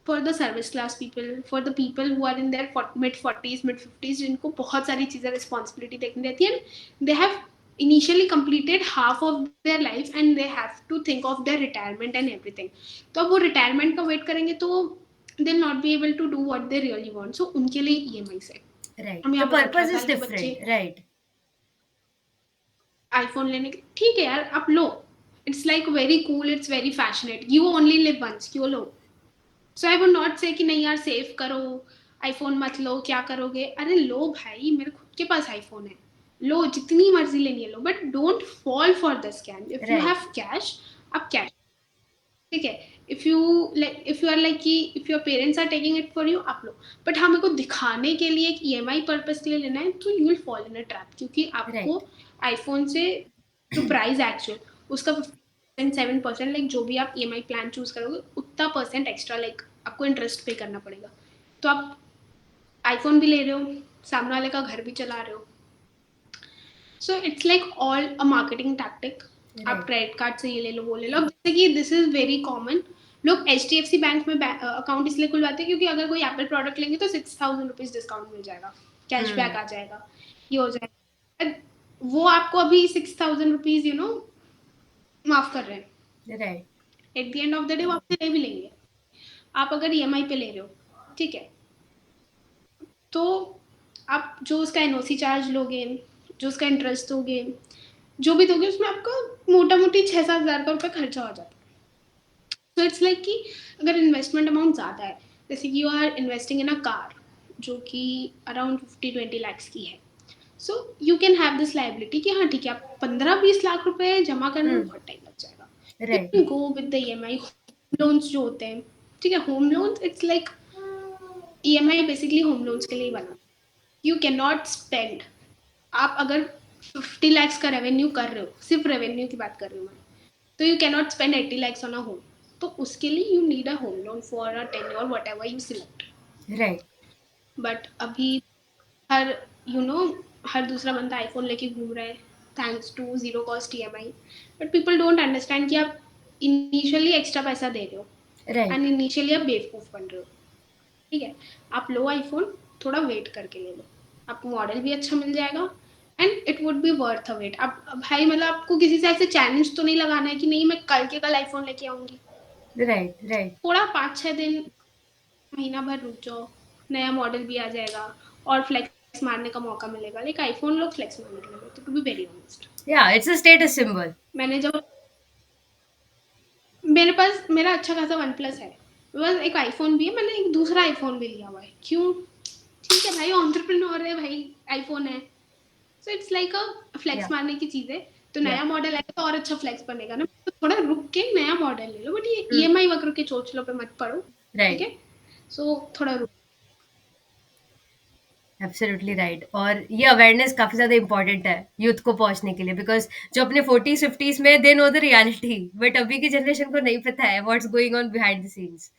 for the service class people, for the people who are in their mid 40s mid 50s, जिनको बहुत सारी चीज़ें रिस्पॉन्सिबिलिटी देखनी रहती है, they have initially completed half of their life and they have to think of their retirement and everything. तो अब वो रिटायरमेंट का वेट करेंगे तो they'll not be able to do what they really want. So उनके लिए EMI है। Right. हम द यहाँ पे पर्पज़ 18 इज़ साल के बच्चे डिफरेंट, राइट। आईफोन लेने के, ठीक है यार आप लो, it's like very cool, it's very passionate, you only live once, क्यों लो। सो आई वुड नॉट से कि नहीं यार सेव करो, आईफोन मत लो, क्या करोगे, अरे लो भाई, मेरे खुद के पास आईफोन है, लो जितनी मर्जी लेनी है लो, but don't fall for the scam. If you right, have cash, आप कैश, ठीक है। If you like, if you are like कि if your parents are taking it for you, आप लो। बट हाँ, मेरे को दिखाने के लिए एक ईएमआई पर्पस के लिए लेना है, तो you will fall in a trap, क्योंकि आपको राइट, आईफोन से जो प्राइस एक्चुअल उसका 7% लाइक जो भी आप ईएमआई प्लान चूज करोगे, उतना परसेंट एक्स्ट्रा लाइक आपको इंटरेस्ट पे करना पड़ेगा। तो आप आईफोन भी ले रहे हो, सामने वाले का घर भी चला रहे हो। सो it's like all a marketing tactic. आप राइट। क्रेडिट कार्ड से ये ले लो, वो ले लो। अब जैसे कि दिस इज वेरी कॉमन, लोग H D F C bank में अकाउंट इसलिए खुलवाते हैं क्योंकि अगर कोई एप्पल प्रोडक्ट लेंगे तो 6,000 रुपीज डिस्काउंट मिल जाएगा, कैशबैक हुँ, आ जाएगा, ये हो जाएगा। वो आपको अभी 6,000 रुपीज माफ कर रहे हैं, right, eight the end of the day वो आपसे ले भी लेंगे। आप अगर ईएमआई पे ले रहे हो, ठीक है, तो आप जो उसका एनओसी चार्ज लोगे, जो उसका इंटरेस्ट दोगे, जो भी दोगे, उसमें आपका मोटा मोटी 6-7 हज़ार का रुपये खर्चा हो जाता है। तो इट्स लाइक कि अगर इन्वेस्टमेंट अमाउंट ज़्यादा है, जैसे कि you are investing in a car जो कि अराउंड 50-20 लाख की है, so you can have this liability कि हाँ ठीक है, आप 15-20 लाख रुपए जमा करने में हुँ, बहुत टाइम लग जाएगा। You right, can go with the EMI loans जो होते हैं, ठीक है, home loans, it's like EMI basically home loans के लिए ही बना। यू कैन नॉट स्पेंड, आप अगर 50 lakhs का रेवेन्यू कर रहे हो, सिर्फ रेवेन्यू की बात कर रही हूँ मैं, तो you can not spend 80 lakhs on a home. तो उसके लिए you need a home loan for a tenure what ever you select. Right. But अभी हर यू नो हर दूसरा बंदा आईफोन लेके घूम रहा है thanks to zero cost EMI. But people don't understand कि आप इनिशियली एक्स्ट्रा पैसा दे रहे हो राइट. एंड इनिशियली आप बेवकूफ़ बन रहे हो. ठीक है, आप लो आईफोन, थोड़ा वेट करके ले लो, आपको मॉडल भी अच्छा मिल जाएगा and it would be worth a wait. अब भाई मतलब आपको किसी से ऐसे चैलेंज तो नहीं लगाना है कि नहीं मैं कल के कल आईफोन लेके आऊंगी. राइट. राइट. थोड़ा 5-6 दिन, महीना भर रुक जाओ, नया मॉडल भी आ जाएगा और फ्लेक्स मारने का मौका मिलेगा. लाइक आईफोन लोग फ्लेक्स मारने के लिए लेते, टू बी वेरी ऑनेस्ट. या इट्स अ स्टेटस सिंबल. मैंने जब मेरे पास मेरा अच्छा खासा वन प्लस है, मेरे पास एक आईफोन भी है, मैंने एक दूसरा आईफोन भी लिया हुआ है. क्यों? ठीक है भाई, ऑन्टरप्रेन्योर है भाई, आईफोन है. So it's like a flex या. मारने की चीज़ है. तो या. नया मॉडल आएगा तो और अच्छा फ्लेक्स बनेगा ना, तो थोड़ा रुक के नया मॉडल ले लो. बट ये हम्म. ईएमआई वगैरह के चोचलों पे मत पड़ो. ठीक राइट. है, सो थोड़ा रुक. Absolutely right. और ये अवेयरनेस काफी ज्यादा इंपॉर्टेंट है यूथ को पहुंचने के लिए, बिकॉज जो अपने 40s 50s में they know the reality, but अभी की जनरेशन को नहीं पता है what's going on behind the scenes.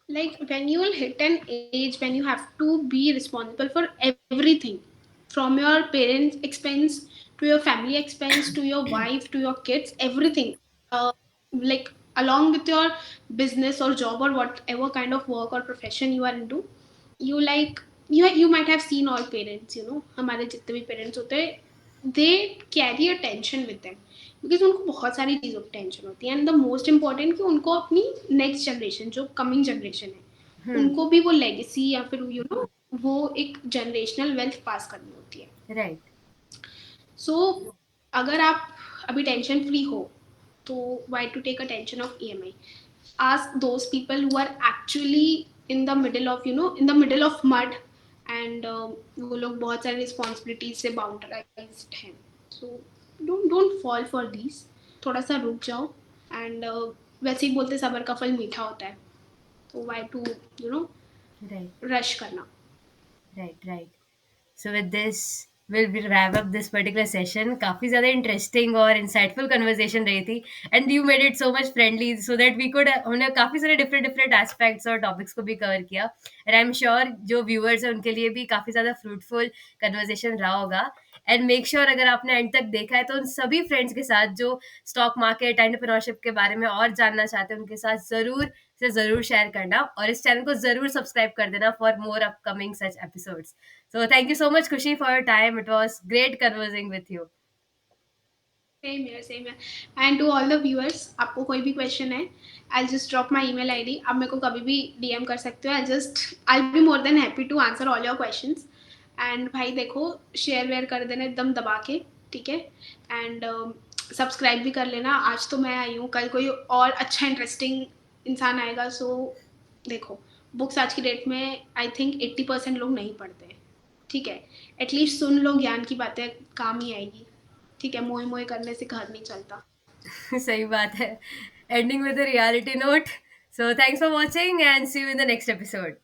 Like when you will hit an age when you have to be responsible for everything, from your parents expense to your family expense to your wife to your kids, everything, like along with your business or job or whatever kind of work or profession you are into, you like you might have seen all parents, हमारे जितने भी parents होते हैं, they carry a tension with them, because उनको बहुत सारी चीज़ों की टेंशन होती है. एंड द मोस्ट इम्पॉर्टेंट कि उनको अपनी नेक्स्ट जनरेशन, जो कमिंग जनरेशन है, हम्म. उनको भी वो लेगेसी या फिर वो एक जनरेशनल वेल्थ पास करनी होती है. राइट. सो अगर आप अभी टेंशन फ्री हो, तो why to take a tension of EMI. ask those people who are actually in the middle of in the middle of mud and वो लोग बहुत सारी रिस्पॉन्सिबिलिटीज से बाउंडराइज्ड हैं. So don't fall for this. थोड़ा सा रुक जाओ एंड वैसे ही बोलते सबर का फल मीठा होता है, तो why to you know right. Rush करना. Right. Right. So with this, we'll wrap up this particular session. काफी ज़्यादा इंटरेस्टिंग और इंसाइटफुल कन्वर्सेशन रही थी, and you made it so much friendly so that we could, हमने काफ़ी सारे different different aspects और टॉपिक्स को भी कवर किया, एंड आई एम श्योर जो व्यूअर्स हैं उनके लिए भी काफ़ी ज़्यादा फ्रूटफुल कन्वर्सेशन रहा होगा. एंड मेक श्योर अगर आपने एंड तक देखा है तो उन सभी फ्रेंड्स के साथ जो स्टॉक मार्केट एंटरप्रेन्योरशिप के बारे में और जानना चाहते हैं, उनके साथ ज़रूर शेयर करना, और इस चैनल को ज़रूर सब्सक्राइब कर देना for more upcoming such episodes. So thank you so much, Kushi, for your time. It was great conversing with you. Same here and to all the viewers, आपको कोई भी क्वेश्चन है, I just drop my email ID. आप मेरे को कभी भी DM कर सकते हो. I be more than happy to answer all your questions. And भाई देखो, शेयर वेयर कर देना एकदम दबा के. ठीक है, एंड सब्सक्राइब भी कर लेना. आज तो मैं आई हूँ, कल कोई और अच्छा इंटरेस्टिंग इंसान आएगा. सो देखो, बुक्स आज की डेट में आई थिंक 80% लोग नहीं पढ़ते हैं. ठीक है, एटलीस्ट सुन लो, ज्ञान की बातें काम ही आएगी. ठीक है, मोए मोए करने से घर नहीं चलता. सही बात है. Ending with a reality note. So thanks for watching and see you in the next episode.